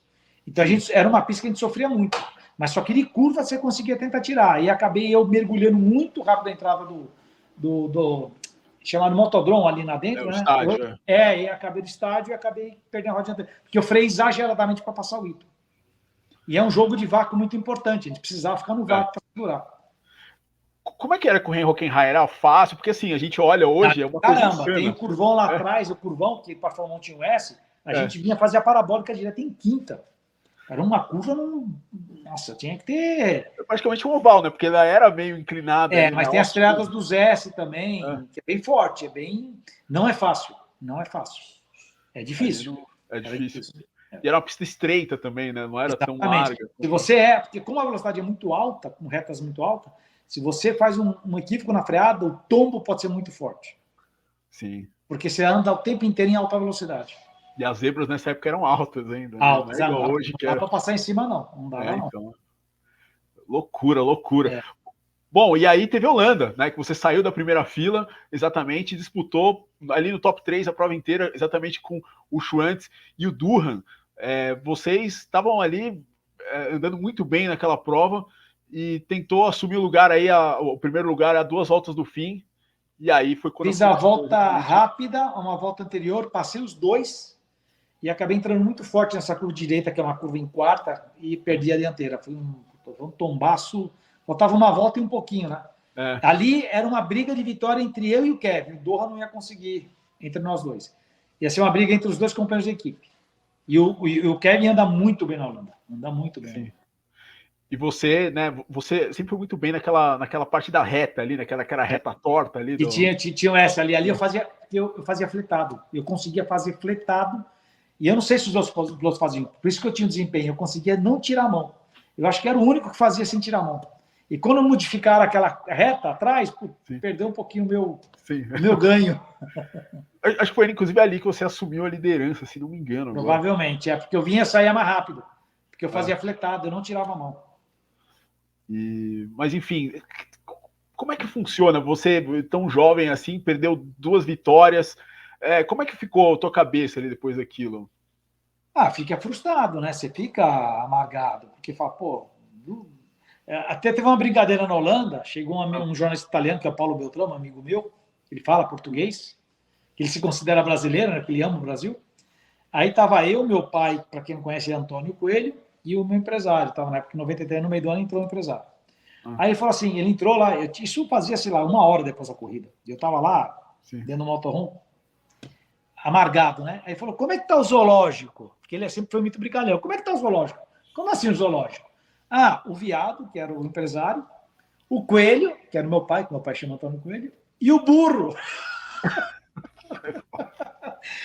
Então era uma pista que a gente sofria muito. Mas só que de curva você conseguia tentar tirar. E acabei eu mergulhando muito rápido a entrada do chamado motodrome ali na dentro, né? Estádio, e acabei do estádio e acabei perdendo a roda dianteira. Porque eu freiei exageradamente para passar o Ito. E é um jogo de vácuo muito importante. A gente precisava ficar no vácuo para segurar. Como é que era correr em Hockenheim? Era fácil? Porque assim, a gente olha hoje, é uma coisa insana. Tem o curvão lá atrás, o curvão, que para Fórmula 1 tinha o S, a gente vinha fazer a parabólica direto em quinta. Era uma curva, nossa, tinha que ter... É praticamente um oval, né? Porque ela era meio inclinada. Mas tem as freadas dos S também, que é bem forte, não é fácil, não é fácil. É difícil. É difícil. E era uma pista estreita também, né? Não era tão larga. Se porque como a velocidade é muito alta, com retas muito altas, se você faz um equívoco na freada, o tombo pode ser muito forte. Sim. Porque você anda o tempo inteiro em alta velocidade. E as zebras nessa época eram altas ainda. Altas, né? Não hoje dá para passar em cima, não. Não dava, não. Então, loucura. Bom, e aí teve Holanda, né? Que você saiu da primeira fila, exatamente, e disputou ali no top 3 a prova inteira, exatamente com o Schwantz e o Durhan. Vocês estavam ali andando muito bem naquela prova e tentou assumir o lugar aí, o primeiro lugar a 2 voltas do fim. E aí foi quando... Fiz a volta rápida, uma volta anterior, passei os 2 e acabei entrando muito forte nessa curva direita, que é uma curva em quarta, e perdi a dianteira. Foi um tombaço, faltava uma volta e um pouquinho, né? Ali era uma briga de vitória entre eu e o Kevin. O Doha não ia conseguir entre nós dois. Ia ser uma briga entre os dois companheiros de equipe. E o Kevin anda muito bem na Holanda. Anda muito bem. Sim. E você, né? Você sempre foi muito bem naquela parte da reta ali, naquela reta torta ali. E tinha essa ali. Ali eu fazia fletado. Eu conseguia fazer fletado. E eu não sei se os outros pilotos faziam. Por isso que eu tinha um desempenho. Eu conseguia não tirar a mão. Eu acho que era o único que fazia sem tirar a mão. E quando modificaram aquela reta atrás, perdeu um pouquinho o meu ganho. Acho que foi, inclusive, ali que você assumiu a liderança, se não me engano. Provavelmente. Porque eu vinha sair mais rápido. Porque eu fazia fletado, eu não tirava a mão. Mas, enfim, como é que funciona? Você, tão jovem assim, perdeu 2 vitórias. Como é que ficou a tua cabeça ali depois daquilo? Fica frustrado, né? Você fica amargado. Porque fala, pô... Até teve uma brincadeira na Holanda. Chegou um jornalista italiano, que é o Paulo Beltramo, amigo meu. Ele fala português. Ele se considera brasileiro, né? Porque ele ama o Brasil. Aí estava eu, meu pai, para quem não conhece, é Antônio Coelho, e o meu empresário. Estava na época, em 93, no meio do ano, entrou o empresário. Aí ele falou assim, ele entrou lá, isso fazia, sei lá, 1 hora depois da corrida. Eu estava lá, dentro do motorhome, amargado, né? Aí ele falou, como é que tá o zoológico? Porque ele sempre foi muito brincalhão. Como é que tá o zoológico? Como assim o zoológico? O Viado, que era o empresário, o Coelho, que era o meu pai, que meu pai chama Antônio Coelho, e o Burro.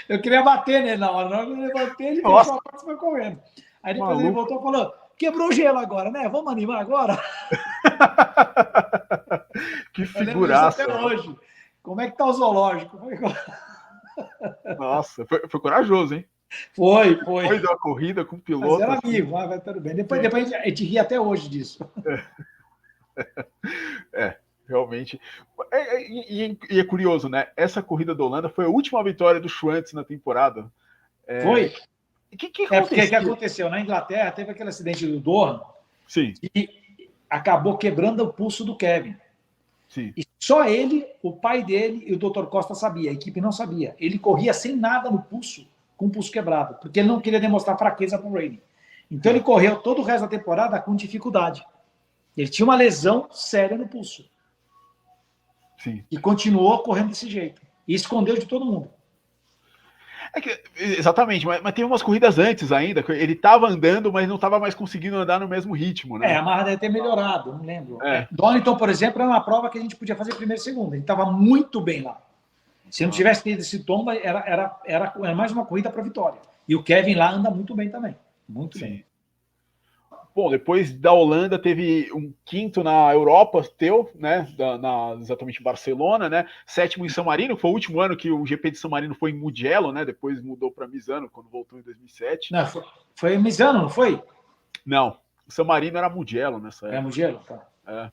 Eu queria bater nele na hora. Na hora que eu levantei, ele fechou a porta e foi correndo. Aí depois ele voltou e falou, quebrou o gelo agora, né? Vamos animar agora? Que figuraça. Até hoje. Como é que tá o zoológico? Nossa, foi corajoso, hein? Foi. Depois da corrida com o piloto. Mas era amigo, vai tudo bem. Depois a gente ri até hoje disso. Realmente. E é curioso, né? Essa corrida da Holanda foi a última vitória do Schwantz na temporada. Foi. O que aconteceu? Porque o que aconteceu? Na Inglaterra teve aquele acidente do Doha. Sim. E acabou quebrando o pulso do Kevin. Sim. E só ele, o pai dele e o Dr. Costa sabia, a equipe não sabia. Ele corria sem nada no pulso, com o pulso quebrado, porque ele não queria demonstrar fraqueza para o Rainey. Então ele correu todo o resto da temporada com dificuldade. Ele tinha uma lesão séria no pulso. Sim. E continuou correndo desse jeito. E escondeu de todo mundo. Exatamente, mas teve umas corridas antes ainda, que ele estava andando, mas não estava mais conseguindo andar no mesmo ritmo, né? A marra deve ter melhorado, não lembro. É. Donington, por exemplo, era uma prova que a gente podia fazer primeiro e segundo. Ele estava muito bem lá. Se não tivesse tido esse tombo, era mais uma corrida para vitória. E o Kevin lá anda muito bem também. Muito bem. Bom, depois da Holanda teve um quinto na Europa, né? Exatamente Barcelona, né? Sétimo em San Marino, foi o último ano que o GP de San Marino foi em Mugello, né? Depois mudou para Misano quando voltou em 2007. Não, foi em Misano, não foi? Não, o San Marino era Mugello nessa época. É Mugello, tá.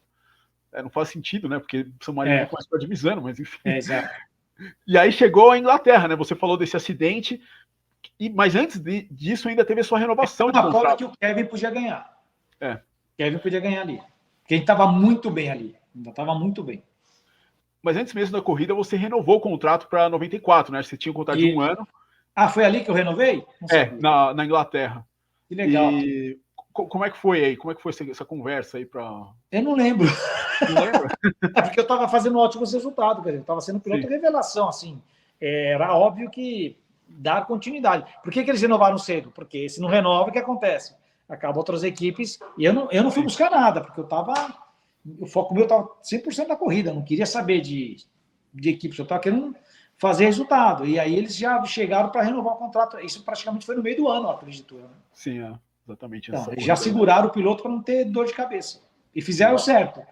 Não faz sentido, né? Porque San Marino não faz parte de Misano, mas enfim. Exato. E aí chegou a Inglaterra, né? Você falou desse acidente, mas antes disso ainda teve a sua renovação de contrato. Uma prova que o Kevin podia ganhar. Kevin podia ganhar ali. Porque ele estava muito bem ali. Ainda estava muito bem. Mas antes mesmo da corrida, você renovou o contrato para 94, né? Você tinha um contrato de um ano. Ah, foi ali que eu renovei? Na Inglaterra. Que legal. E como é que foi aí? Como é que foi essa conversa aí para? Eu não lembro. Não lembra? É porque eu estava fazendo ótimos resultados, quer dizer, eu estava sendo piloto revelação, assim. Era óbvio que dar continuidade. Por que eles renovaram cedo? Porque se não renova, o que acontece? Acabam outras equipes, e eu não fui buscar nada, porque o foco meu estava 100% da corrida, eu não queria saber de equipes, eu estava querendo fazer resultado, e aí eles já chegaram para renovar o contrato, isso praticamente foi no meio do ano, acredito eu. Né? Sim, exatamente. Então, eles já seguraram o piloto para não ter dor de cabeça, e fizeram certo,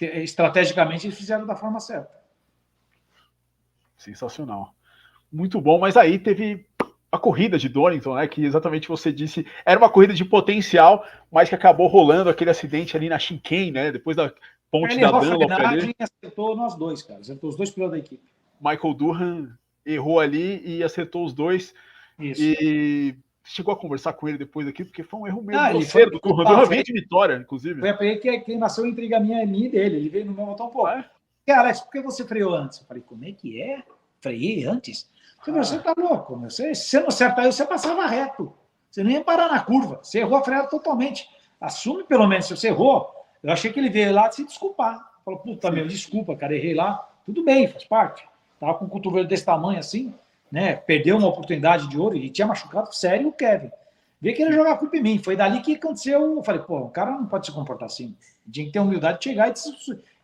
estrategicamente eles fizeram da forma certa. Sensacional. Muito bom, mas aí teve a corrida de Donington, né, que exatamente você disse, era uma corrida de potencial, mas que acabou rolando aquele acidente ali na chicane, né, depois da ponte da Dunlop ali. Acertou nós dois, cara, acertou os dois pilotos da equipe. Michael Durham errou ali e acertou os dois. Isso. E chegou a conversar com ele depois aqui, porque foi um erro meio grosseiro do Durham. Durham veio de vitória, inclusive. Foi aí que nasceu a intriga minha e dele, ele veio no meu motor um pouco. Alex, por que você freou antes? Eu falei, como é que é? Freiei antes? Você tá louco, meu. Se você não acertar aí, você passava reto. Você nem ia parar na curva. Você errou a freada totalmente. Assume pelo menos se você errou. Eu achei que ele veio lá se desculpar. Falou, puta, meu, desculpa, cara, errei lá. Tudo bem, faz parte. Tava com um cotovelo desse tamanho assim, né? Perdeu uma oportunidade de ouro. Ele tinha machucado sério o Kevin. Veio querer jogar a culpa em mim. Foi dali que aconteceu. Eu falei, pô, o cara não pode se comportar assim. Tinha que ter humildade de chegar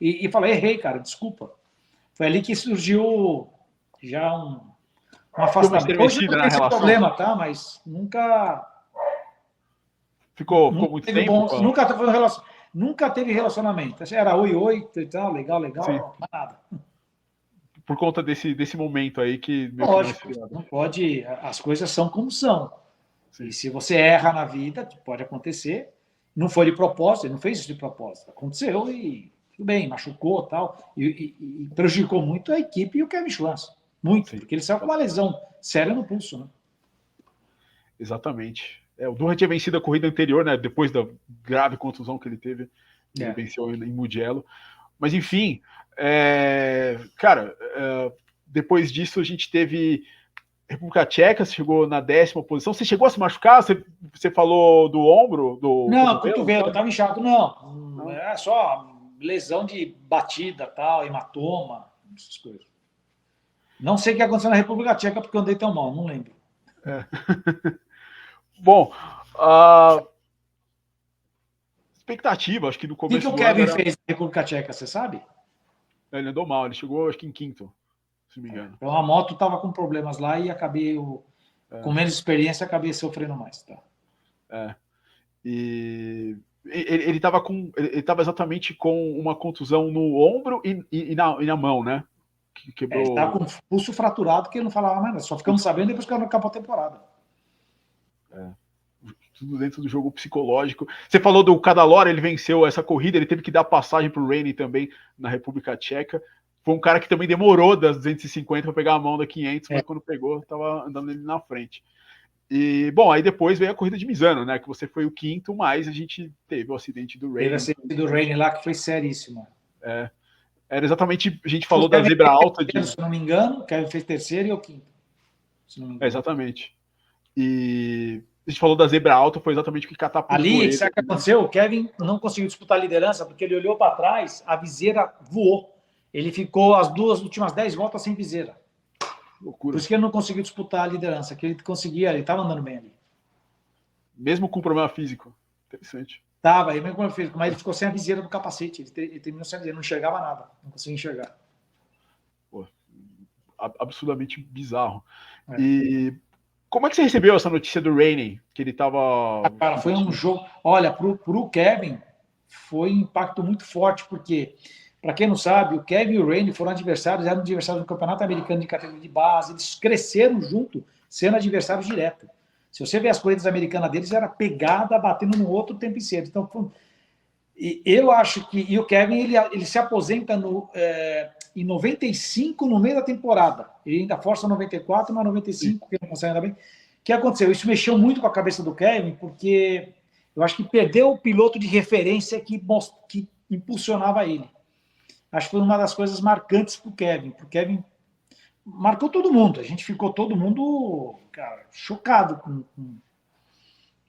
e falar, errei, cara, desculpa. Foi ali que surgiu já um afastamento. Hoje não tem esse problema, tá? Mas nunca... Ficou muito tempo? Nunca teve relacionamento. Era oi, e tal, legal, não nada. Por conta desse momento aí que... Lógico, não pode... As coisas são como são. Sim. E se você erra na vida, pode acontecer. Não foi de propósito, ele não fez isso de propósito. Aconteceu e tudo bem, machucou tal. E prejudicou muito a equipe e o Kevin Schwantz. Muito, sim, porque ele saiu com uma lesão séria no pulso, né? Exatamente. O Durham tinha vencido a corrida anterior, né? Depois da grave contusão que ele teve. Ele venceu em Mugello. Mas, enfim, cara, depois disso a gente teve República Tcheca, você chegou na 10ª posição. Você chegou a se machucar? Você falou do ombro? Não, cotovelo, estava inchado. Não, é só lesão de batida, tal, hematoma, essas coisas. Não sei o que aconteceu na República Tcheca, porque eu andei tão mal, não lembro. Bom, expectativa, acho que no começo do ano... O que o Kevin fez na República Tcheca, você sabe? Ele andou mal, ele chegou, acho que em 5º, se não me engano. Então a moto estava com problemas lá e acabei, com menos experiência, acabei sofrendo mais. Tá? E ele estava exatamente com uma contusão no ombro e na mão, né? Que quebrou... ele estava com o pulso fraturado, que ele não falava mais nada. Só ficamos sabendo depois que acabou a temporada. Tudo dentro do jogo psicológico. Você falou do Cadalora, ele venceu essa corrida, ele teve que dar passagem para o Rainey também na República Tcheca. Foi um cara que também demorou das 250 para pegar a mão da 500, mas quando pegou, estava andando ele na frente. E, bom, aí depois veio a corrida de Misano, né? Que você foi o quinto, mas a gente teve o acidente do Rainey. Teve o acidente do Rainey lá, que foi seríssimo. Era exatamente, a gente falou da zebra alta de... Se não me engano, o Kevin fez terceiro e eu quinto. Se não me engano. Exatamente. E a gente falou da zebra alta, foi exatamente o que catapultou ali, ele. sabe o que aconteceu? O Kevin não conseguiu disputar a liderança porque ele olhou para trás, a viseira voou. Ele ficou as últimas 10 voltas sem viseira. Loucura. Por isso que ele não conseguiu disputar a liderança, que ele conseguia, ele estava andando bem ali. Mesmo com problema físico. Interessante. Tava, mesmo com físico, mas ele ficou sem a viseira do capacete. Ele terminou sem a viseira, não enxergava nada, não conseguia enxergar. Pô, absurdamente bizarro. E como é que você recebeu essa notícia do Rainey? Que ele tava... Cara, foi um jogo... Olha, pro Kevin, foi um impacto muito forte, porque, para quem não sabe, o Kevin e o Rainey foram adversários, eram adversários do Campeonato Americano de categoria de base, eles cresceram junto, sendo adversários direto. Se você ver as corridas americanas deles, era pegada, batendo no outro o tempo inteiro. Então, eu acho que... E o Kevin, ele se aposenta em 95, no meio da temporada. Ele ainda força 94, mas 95, que não consegue andar bem. O que aconteceu? Isso mexeu muito com a cabeça do Kevin, porque eu acho que perdeu o piloto de referência que impulsionava ele. Acho que foi uma das coisas marcantes para o Kevin. Porque o Kevin marcou todo mundo. A gente ficou todo mundo, cara, chocado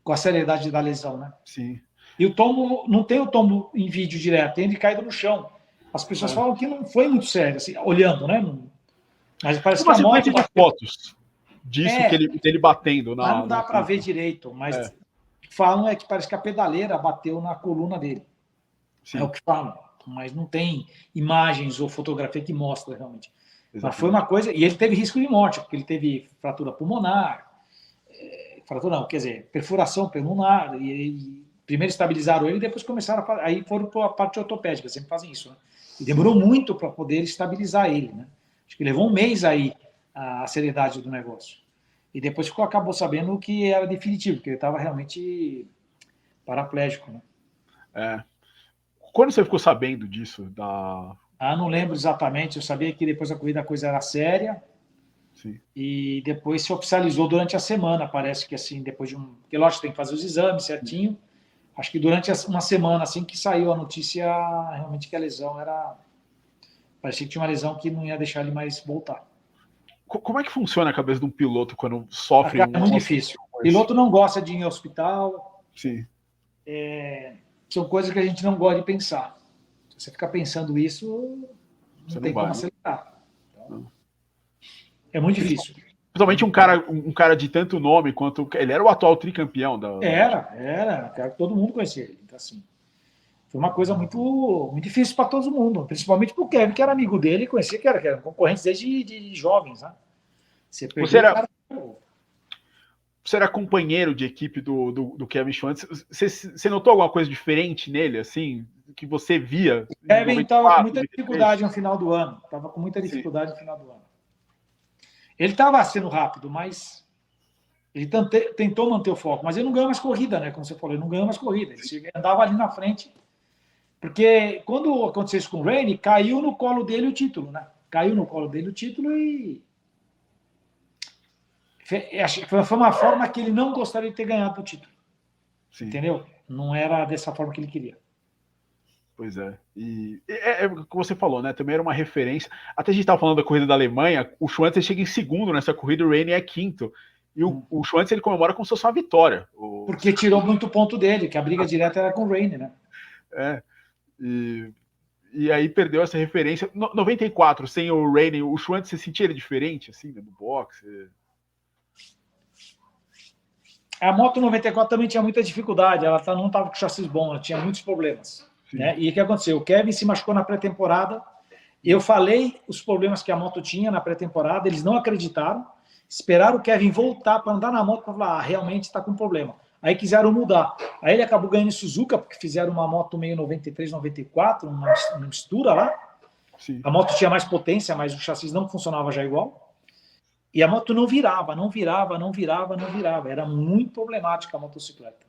com a seriedade da lesão, né? Sim. E o tombo, não tem o tombo em vídeo direto, tem ele caído no chão. As pessoas falam que não foi muito sério, assim, olhando, né? Mas parece que a moto... de fotos disso, que ele batendo na... Mas não dá para ver direito, mas o que falam é que parece que a pedaleira bateu na coluna dele. Sim. É o que falam, mas não tem imagens ou fotografia que mostra realmente. Exatamente. Mas foi uma coisa... E ele teve risco de morte, porque ele teve fratura pulmonar, fratura não, quer dizer, perfuração pulmonar, e primeiro estabilizaram ele, depois começaram aí foram para a parte ortopédica, sempre fazem isso, né? E demorou muito para poder estabilizar ele, né? Acho que levou um mês aí a seriedade do negócio. E depois acabou sabendo que era definitivo, que ele estava realmente paraplégico, né? Quando você ficou sabendo disso? Não lembro exatamente, eu sabia que depois da corrida a coisa era séria. Sim. E depois se oficializou durante a semana, parece que assim, depois de porque lógico, tem que fazer os exames certinho. Acho que durante uma semana, assim, que saiu a notícia, realmente que a lesão era... Parecia que tinha uma lesão que não ia deixar ele mais voltar. Como é que funciona a cabeça de um piloto quando sofre É muito difícil. O piloto não gosta de ir em hospital. Sim. São coisas que a gente não gosta de pensar. Se você ficar pensando isso, não tem como acelerar. Então, é muito difícil. Principalmente um cara de tanto nome quanto... Ele era o atual tricampeão da... Era. Cara, todo mundo conhecia ele. Então, assim, foi uma coisa muito, muito difícil para todo mundo. Principalmente para o Kevin, que era amigo dele e conhecia que eram concorrentes desde de jovens. Né? Você era companheiro de equipe do Kevin Schwantz. Você notou alguma coisa diferente nele, assim? Que você via? O Kevin estava com muita dificuldade no final do ano. Estava com muita dificuldade no final do ano. Ele estava sendo rápido, mas ele tentou manter o foco. Mas ele não ganhou mais corrida, né? Como você falou, ele não ganhou mais corrida. Ele andava ali na frente. Porque quando aconteceu isso com o Rainey, caiu no colo dele o título, né? Caiu no colo dele o título e... Foi uma forma que ele não gostaria de ter ganhado o título. Sim. Entendeu? Não era dessa forma que ele queria. Pois é. E como você falou, né? Também era uma referência. Até a gente estava falando da corrida da Alemanha, o Schwantz chega em segundo nessa corrida, o Rainey é quinto. E o Schwantz ele comemora como se fosse uma vitória. Porque tirou muito ponto dele, que a briga direta era com o Rainey, né? E aí perdeu essa referência. 94, sem o Rainey, o Schwantz, você sentia ele diferente, assim, no boxe? A moto 94 também tinha muita dificuldade, ela não estava com chassis bom, ela tinha muitos problemas. Né? E o que aconteceu? O Kevin se machucou na pré-temporada, eu falei os problemas que a moto tinha na pré-temporada, eles não acreditaram, esperaram o Kevin voltar para andar na moto para falar, realmente está com problema. Aí quiseram mudar. Aí ele acabou ganhando em Suzuka, porque fizeram uma moto meio 93, 94, uma mistura lá. Sim. A moto tinha mais potência, mas o chassi não funcionava já igual. E a moto não virava. Era muito problemática a motocicleta.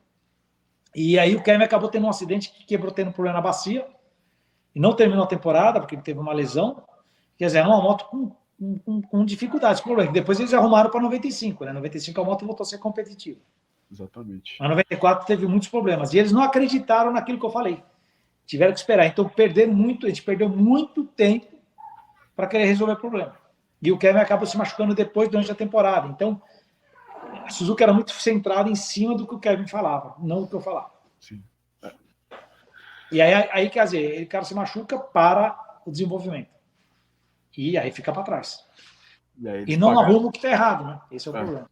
E aí o Kevin acabou tendo um acidente que quebrou, tendo um problema na bacia. E não terminou a temporada, porque ele teve uma lesão. Quer dizer, era uma moto com com dificuldades, com problema. Depois eles arrumaram para 95, né? 95 a moto voltou a ser competitiva. Exatamente. Mas 94 teve muitos problemas. E eles não acreditaram naquilo que eu falei. Tiveram que esperar. Então, a gente perdeu muito tempo para querer resolver o problema. E o Kevin acabou se machucando depois, durante a temporada. Então, a Suzuka era muito centrada em cima do que o Kevin falava, não do que eu falava. Sim. E aí, quer dizer, o cara se machuca para o desenvolvimento. E aí fica para trás. E não arruma o que está errado, né? Esse é o problema.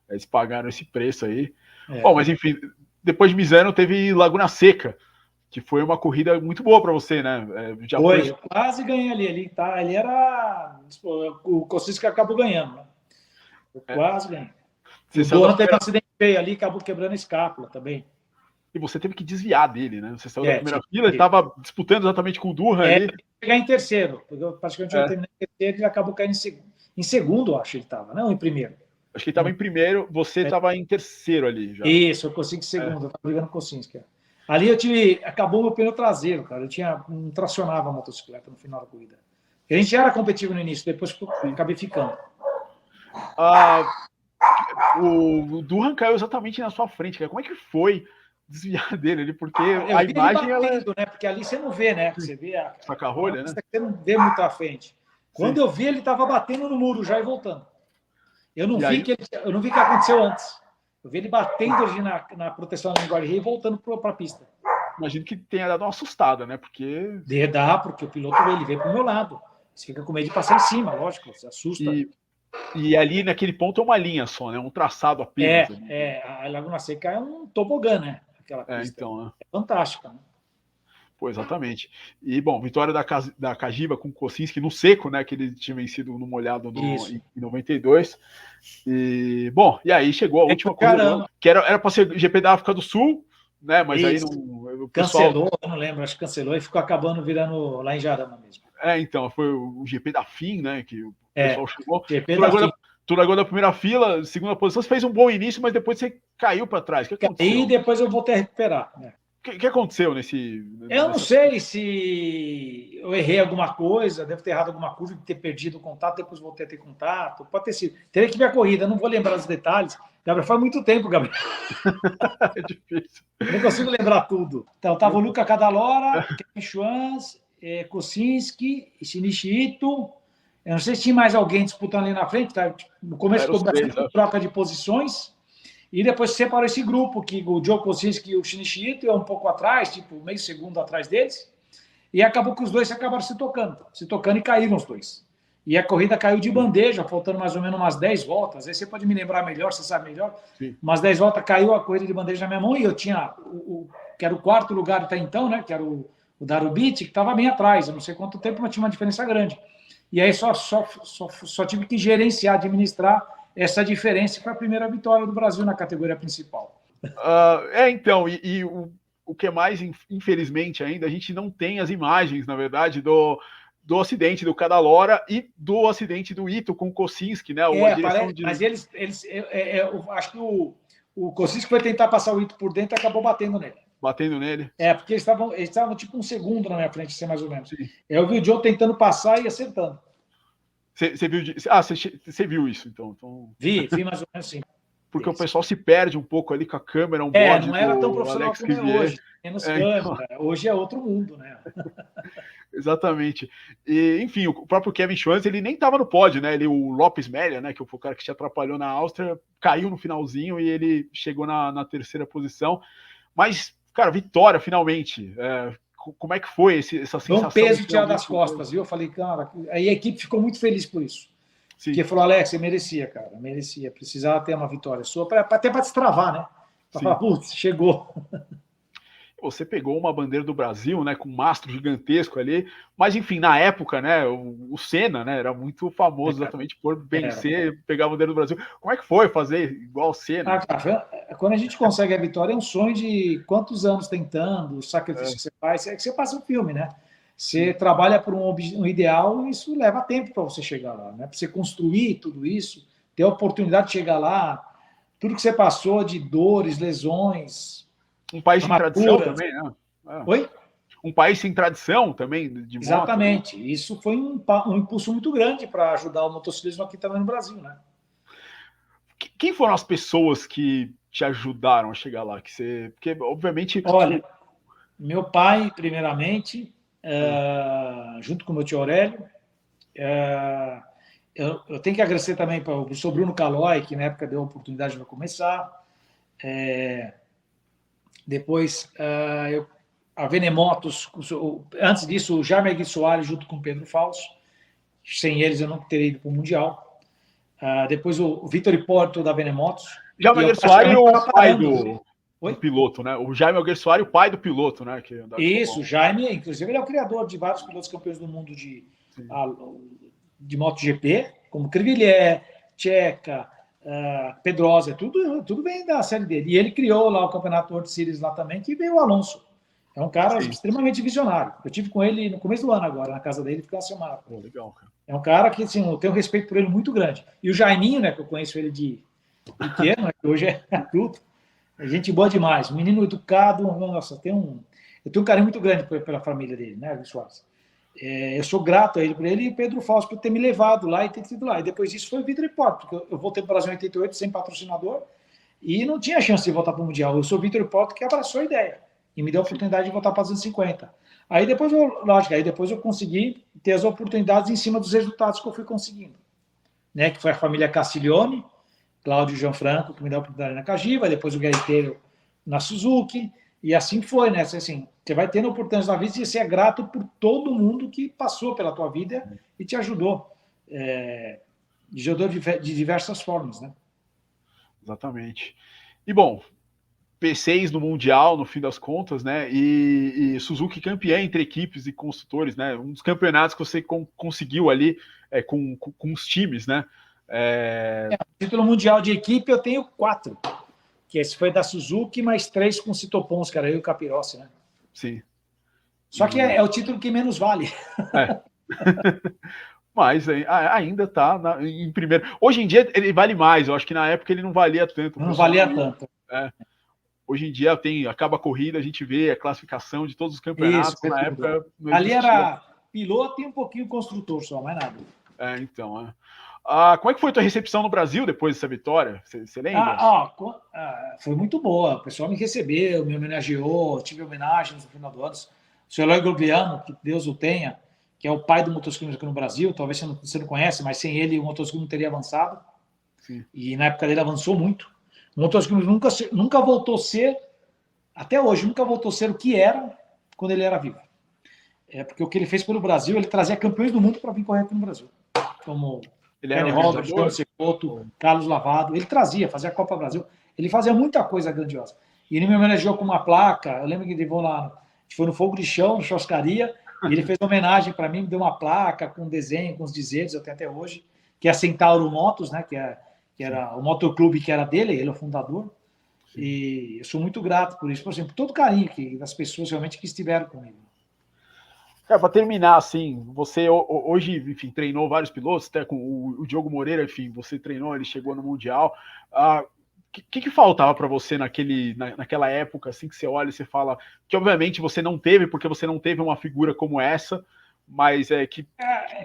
Eles pagaram esse preço aí. Bom, mas enfim, depois de Misano teve Laguna Seca, que foi uma corrida muito boa para você, né? Eu quase ganhei ali. Ali era... O Kossinski acabou ganhando, né? Eu quase ganhei. O Dohan teve um acidente feio ali, acabou quebrando a escápula também. E você teve que desviar dele, né? Você saiu da primeira fila, ele estava disputando exatamente com o Dohan ali. Chegar em terceiro, porque eu praticamente eu terminei em terceiro e ele acabou caindo em segundo, acho que ele estava, não em primeiro. Acho que ele estava em primeiro, você estava em terceiro ali já. Isso, eu consegui segundo, eu estava brigando com o Kossinski. Ali acabou meu pneu traseiro, cara. Não tracionava a motocicleta no final da corrida. A gente era competitivo no início, depois acabei ficando. O Dohan caiu exatamente na sua frente, cara. Como é que foi desviar dele ali? Porque a imagem batendo, né? Porque ali você não vê, né? Você vê a saca-rolha, né? Você não vê muito à frente. Quando eu vi, ele estava batendo no muro já e voltando. Eu não vi o que aconteceu antes. Eu vi ele batendo ali na proteção da guarda-reio e voltando para a pista. Imagino que tenha dado uma assustada, né? Porque porque o piloto veio para o meu lado. Você fica com medo de passar em cima, lógico, você assusta. E ali naquele ponto é uma linha só, né? Um traçado apenas. A Laguna Seca é um tobogã, né? Aquela pista. Então, né? É fantástica, né? Pô, exatamente. E, bom, vitória da Cagiba com o Kossinski no seco, né? Que ele tinha vencido no molhado em 92. E, bom, e aí chegou a última corrida, que era para ser GP da África do Sul, né? Mas aí não. O pessoal... Cancelou, eu não lembro, acho que cancelou e ficou acabando virando lá em Jarama mesmo. Então, foi o GP da FIM, né? Que o pessoal chamou. Tu largou da primeira fila, segunda posição, você fez um bom início, mas depois você caiu para trás. O que aconteceu? E depois eu voltei a recuperar, né? O que aconteceu Eu não sei se eu errei alguma coisa, devo ter errado alguma curva, ter perdido o contato, depois voltei a ter contato. Pode ter sido. Teria que ver a corrida, não vou lembrar os detalhes. Gabriel, faz muito tempo, Gabriel. É difícil. Eu não consigo lembrar tudo. Então, estava o Luca Cadalora, Kevin Schwantz, Kossinski, Shinichi Ito. Eu não sei se tinha mais alguém disputando ali na frente. Tá? No começo ficou bastante troca de posições. E depois separou esse grupo, que o Joe Kossinski e o Shinichi Ito, um pouco atrás, tipo meio segundo atrás deles, e acabou que os dois acabaram se tocando e caíram os dois. E a corrida caiu de bandeja, faltando mais ou menos umas 10 voltas. Aí você pode me lembrar melhor, você sabe melhor. Sim. Umas 10 voltas caiu a corrida de bandeja na minha mão e eu tinha, que era o quarto lugar até então, né, que era o Darubit, que estava bem atrás, eu não sei quanto tempo, mas tinha uma diferença grande. E aí só tive que gerenciar, administrar essa diferença para a primeira vitória do Brasil na categoria principal. Então, o que é mais, infelizmente ainda, a gente não tem as imagens, na verdade, do acidente do Cadalora e do acidente do Ito com o Kossinski, né? Mas eu acho que o Kossinski foi tentar passar o Ito por dentro e acabou batendo nele. Batendo nele? Porque eles estavam tipo um segundo na minha frente, assim, mais ou menos. Sim. Eu vi o Joe tentando passar e acertando. Você viu isso, então? Vi mais ou menos sim. Porque o pessoal se perde um pouco ali com a câmera, não era tão profissional como é hoje. Menos câmera. Então... Hoje é outro mundo, né? Exatamente. E, enfim, o próprio Kevin Schwantz, ele nem estava no pódio, né? O Lopes Melia, né? Que foi o cara que te atrapalhou na Áustria, caiu no finalzinho e ele chegou na terceira posição. Mas, cara, vitória, finalmente. Como é que foi essa sensação? Um peso tirado das costas, viu? Eu falei, cara, aí a equipe ficou muito feliz por isso. Sim. Porque falou, Alex, você merecia, cara, merecia. Precisava ter uma vitória sua, até para destravar, né? Para falar, putz, chegou. Você pegou uma bandeira do Brasil, né, com um mastro gigantesco ali, mas enfim, na época, né, o Senna, né, era muito famoso exatamente por vencer, pegar a bandeira do Brasil. Como é que foi fazer igual o Senna? Cara, quando a gente consegue a vitória, é um sonho de quantos anos tentando, o sacrifício que você faz, é que você passa um filme, né? Você trabalha por um ideal e isso leva tempo para você chegar lá, né? Para você construir tudo isso, ter a oportunidade de chegar lá, tudo que você passou de dores, lesões. Um país de tradição também, né? Oi? um país sem tradição também de moto. Exatamente. Isso foi um impulso muito grande para ajudar o motociclismo aqui também no Brasil, né? Quem foram as pessoas que te ajudaram a chegar lá? Porque, obviamente... Olha, meu pai, primeiramente, junto com o meu tio Aurélio, eu tenho que agradecer também para o professor Bruno Calói, que na época deu a oportunidade de eu começar. Depois, a Venemotos, antes disso, o Jaime Aguirre Soares, junto com o Pedro Fausto. Sem eles, eu não teria ido para o Mundial. Depois, o Vitor Hipólito, da Venemotos. Jaime Aguirre Soares é o pai do piloto, né? O Jaime Aguirre Soares, o pai do piloto, né? Isso, o Jaime, inclusive, ele é o criador de vários pilotos campeões do mundo de MotoGP, como Crivillier, Checa, Pedrosa, tudo vem da série dele. E ele criou lá o campeonato World Series lá também, que veio o Alonso. É um cara extremamente visionário. Eu tive com ele no começo do ano agora, na casa dele, ficou uma semana. Legal, cara. É um cara que, assim, eu tenho um respeito por ele muito grande. E o Jaiminho, né, que eu conheço ele de pequeno, né, que hoje é adulto, é gente boa demais. Um menino educado, nossa, eu tenho um carinho muito grande pela família dele, né, Luiz Soares. Eu sou grato a ele por ele e o Pedro Fausto por ter me levado lá e ter sido lá. E depois disso foi o Vitor Hipólito, porque eu voltei para o Brasil em 88 sem patrocinador e não tinha chance de voltar para o Mundial. Eu sou o Vitor Hipólito que abraçou a ideia e me deu a oportunidade de voltar para os 250. Aí depois eu consegui ter as oportunidades em cima dos resultados que eu fui conseguindo. Né, que foi a família Castiglione, Cláudio e João Franco, que me deu a oportunidade na Cagiva, depois o Gaeteiro na Suzuki, e assim foi, né? Assim, você vai tendo oportunidades na vida e você é grato por todo mundo que passou pela tua vida e te ajudou. De diversas formas, né? Exatamente. E, bom, P6 no Mundial, no fim das contas, né? E Suzuki campeã entre equipes e construtores, né? Um dos campeonatos que você conseguiu ali com os times, né? Título mundial de equipe eu tenho 4. Que esse foi da Suzuki, mais 3 com o Citopons, cara, eu e o Capirossi, né? Sim. Só que é o título que menos vale. Mas ainda está em primeiro. Hoje em dia ele vale mais, eu acho que na época ele não valia tanto. Não valia tanto. Hoje em dia acaba a corrida, a gente vê a classificação de todos os campeonatos. Isso, na época não ali era piloto e um pouquinho construtor só, mais nada. Então. Como é que foi a tua recepção no Brasil depois dessa vitória? Você lembra? Foi muito boa. O pessoal me recebeu, me homenageou, tive homenagens no final do ano. O senhor Eloy Grogliano, que Deus o tenha, que é o pai do motociclismo aqui no Brasil, talvez você não conhece, mas sem ele o motociclismo teria avançado. Sim. E na época dele avançou muito. O motociclismo nunca voltou a ser, até hoje, nunca voltou a ser o que era quando ele era vivo. Porque o que ele fez pelo Brasil, ele trazia campeões do mundo para vir correr aqui no Brasil. Como Kenny Roberts, João Cecotto, Carlos Lavado. Ele fazia a Copa Brasil. Ele fazia muita coisa grandiosa. E ele me homenageou com uma placa. Eu lembro que ele levou lá, a gente foi no Fogo de Chão, no Churrascaria, e ele fez uma homenagem para mim, me deu uma placa com um desenho, com os dizeres, eu tenho até hoje, que é a Centauro Motos, né, que era o motoclube que era dele, ele é o fundador. Sim. E eu sou muito grato por isso, por exemplo, por todo o carinho das pessoas realmente que estiveram comigo. Para terminar, assim, você hoje, enfim, treinou vários pilotos, até com o Diogo Moreira, enfim, você treinou, ele chegou no Mundial. Que faltava para você naquela época, assim, que você olha e você fala, que obviamente você não teve, porque você não teve uma figura como essa, mas que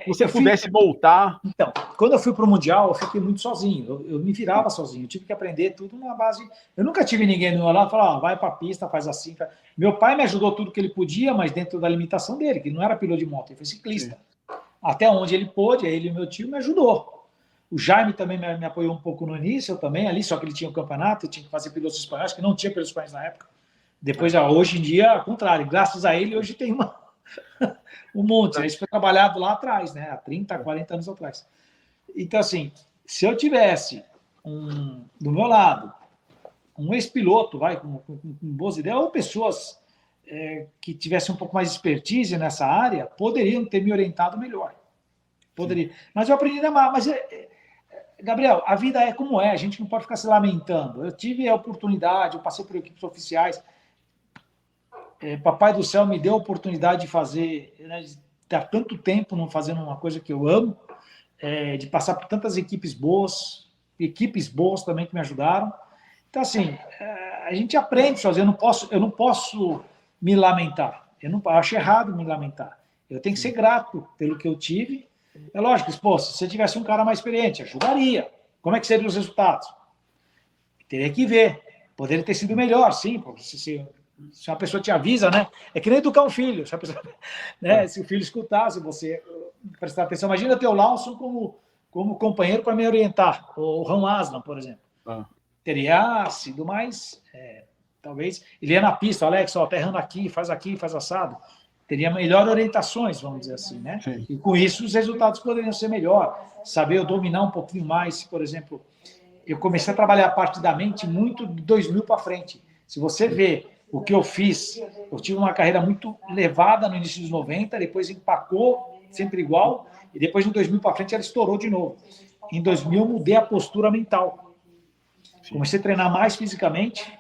você pudesse voltar. Então, quando eu fui para o Mundial, eu fiquei muito sozinho, eu me virava sozinho, eu tive que aprender tudo na base. Eu nunca tive ninguém do meu lado falar, vai para a pista, faz assim. Meu pai me ajudou tudo que ele podia, mas dentro da limitação dele, que ele não era piloto de moto, ele foi ciclista. Sim. Até onde ele pôde, ele e meu tio me ajudou. O Jaime também me apoiou um pouco no início, eu também ali, só que ele tinha o campeonato, eu tinha que fazer pilotos espanhóis, que não tinha pilotos espanhóis na época. Depois, hoje em dia, ao contrário, graças a ele, hoje tem um monte. Isso foi trabalhado lá atrás, né? Há 30, 40 anos atrás. Então, assim, se eu tivesse do meu lado um ex-piloto, com boas ideias, ou pessoas que tivessem um pouco mais de expertise nessa área, poderiam ter me orientado melhor. Poderia. Sim. Mas eu aprendi a amar. Mas, Gabriel, a vida é como é, a gente não pode ficar se lamentando. Eu tive a oportunidade, eu passei por equipes oficiais. Papai do céu me deu a oportunidade de fazer, né, de estar tanto tempo não fazendo uma coisa que eu amo, de passar por tantas equipes boas também que me ajudaram. Então, assim, a gente aprende sozinho, eu não posso me lamentar. Eu não acho errado me lamentar. Eu tenho que ser grato pelo que eu tive. É lógico, pô, se você tivesse um cara mais experiente, ajudaria. Como é que seriam os resultados? Teria que ver. Poderia ter sido melhor, sim. Se uma pessoa te avisa, né? É que nem educar um filho. Se, pessoa, né? Se o filho escutasse, você prestar atenção. Imagina ter o Lawson como companheiro para me orientar. O Ron Aslan, por exemplo. Teria sido mais... talvez ele ia na pista, Alex, ó, tá errando aqui, faz assado. Teria melhor orientações, vamos dizer assim, né? Sim. E com isso os resultados poderiam ser melhor. Saber eu dominar um pouquinho mais, por exemplo, eu comecei a trabalhar a parte da mente muito de 2000 para frente. Se você vê o que eu fiz, eu tive uma carreira muito levada no início dos 90, depois empacou, sempre igual, e depois de 2000 para frente ela estourou de novo. Em 2000 eu mudei a postura mental. Comecei a treinar mais fisicamente,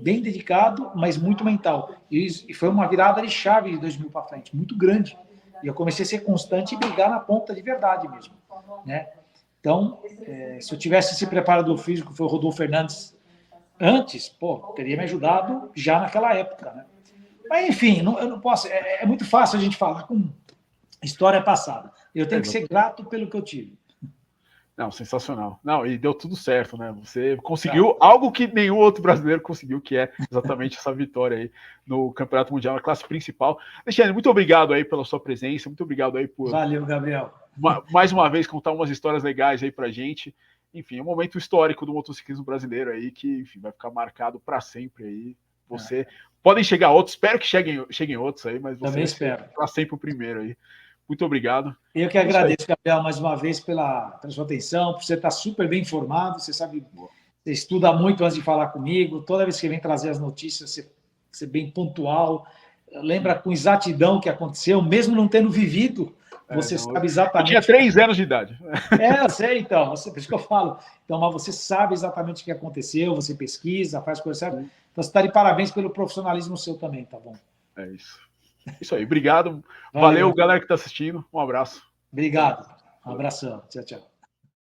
bem dedicado, mas muito mental. E foi uma virada de chave de 2000 para frente, muito grande. E eu comecei a ser constante e brigar na ponta de verdade mesmo, né? Então, se eu tivesse esse preparador físico, que foi o Rodolfo Fernandes, antes, teria me ajudado já naquela época, né? Mas, enfim, eu não posso... É muito fácil a gente falar com história passada. Eu tenho que ser grato pelo que eu tive. Não, sensacional. Não, e deu tudo certo, né? Você conseguiu algo que nenhum outro brasileiro conseguiu, que é exatamente essa vitória aí no Campeonato Mundial, na classe principal. Alexandre, muito obrigado aí pela sua presença, muito obrigado aí por... Valeu, Gabriel. Mais uma vez, contar umas histórias legais aí pra gente. Enfim, é um momento histórico do motociclismo brasileiro aí, que, enfim, vai ficar marcado para sempre aí. Você... Podem chegar outros, espero que cheguem outros aí, mas você também espero. Para sempre o primeiro aí. Muito obrigado. Eu que agradeço, Gabriel, mais uma vez pela sua atenção, por você estar super bem informado. Você sabe, você estuda muito antes de falar comigo. Toda vez que vem trazer as notícias, você é bem pontual. Lembra com exatidão o que aconteceu, mesmo não tendo vivido, você sabe exatamente. Eu tinha 3 anos de idade. Eu sei, então. Por isso que eu falo. Então, mas você sabe exatamente o que aconteceu, você pesquisa, faz coisa certa. Então, você está de parabéns pelo profissionalismo seu também, tá bom? É isso. Isso aí, obrigado. Valeu, galera que está assistindo. Um abraço. Obrigado. Um abração. Tchau, tchau.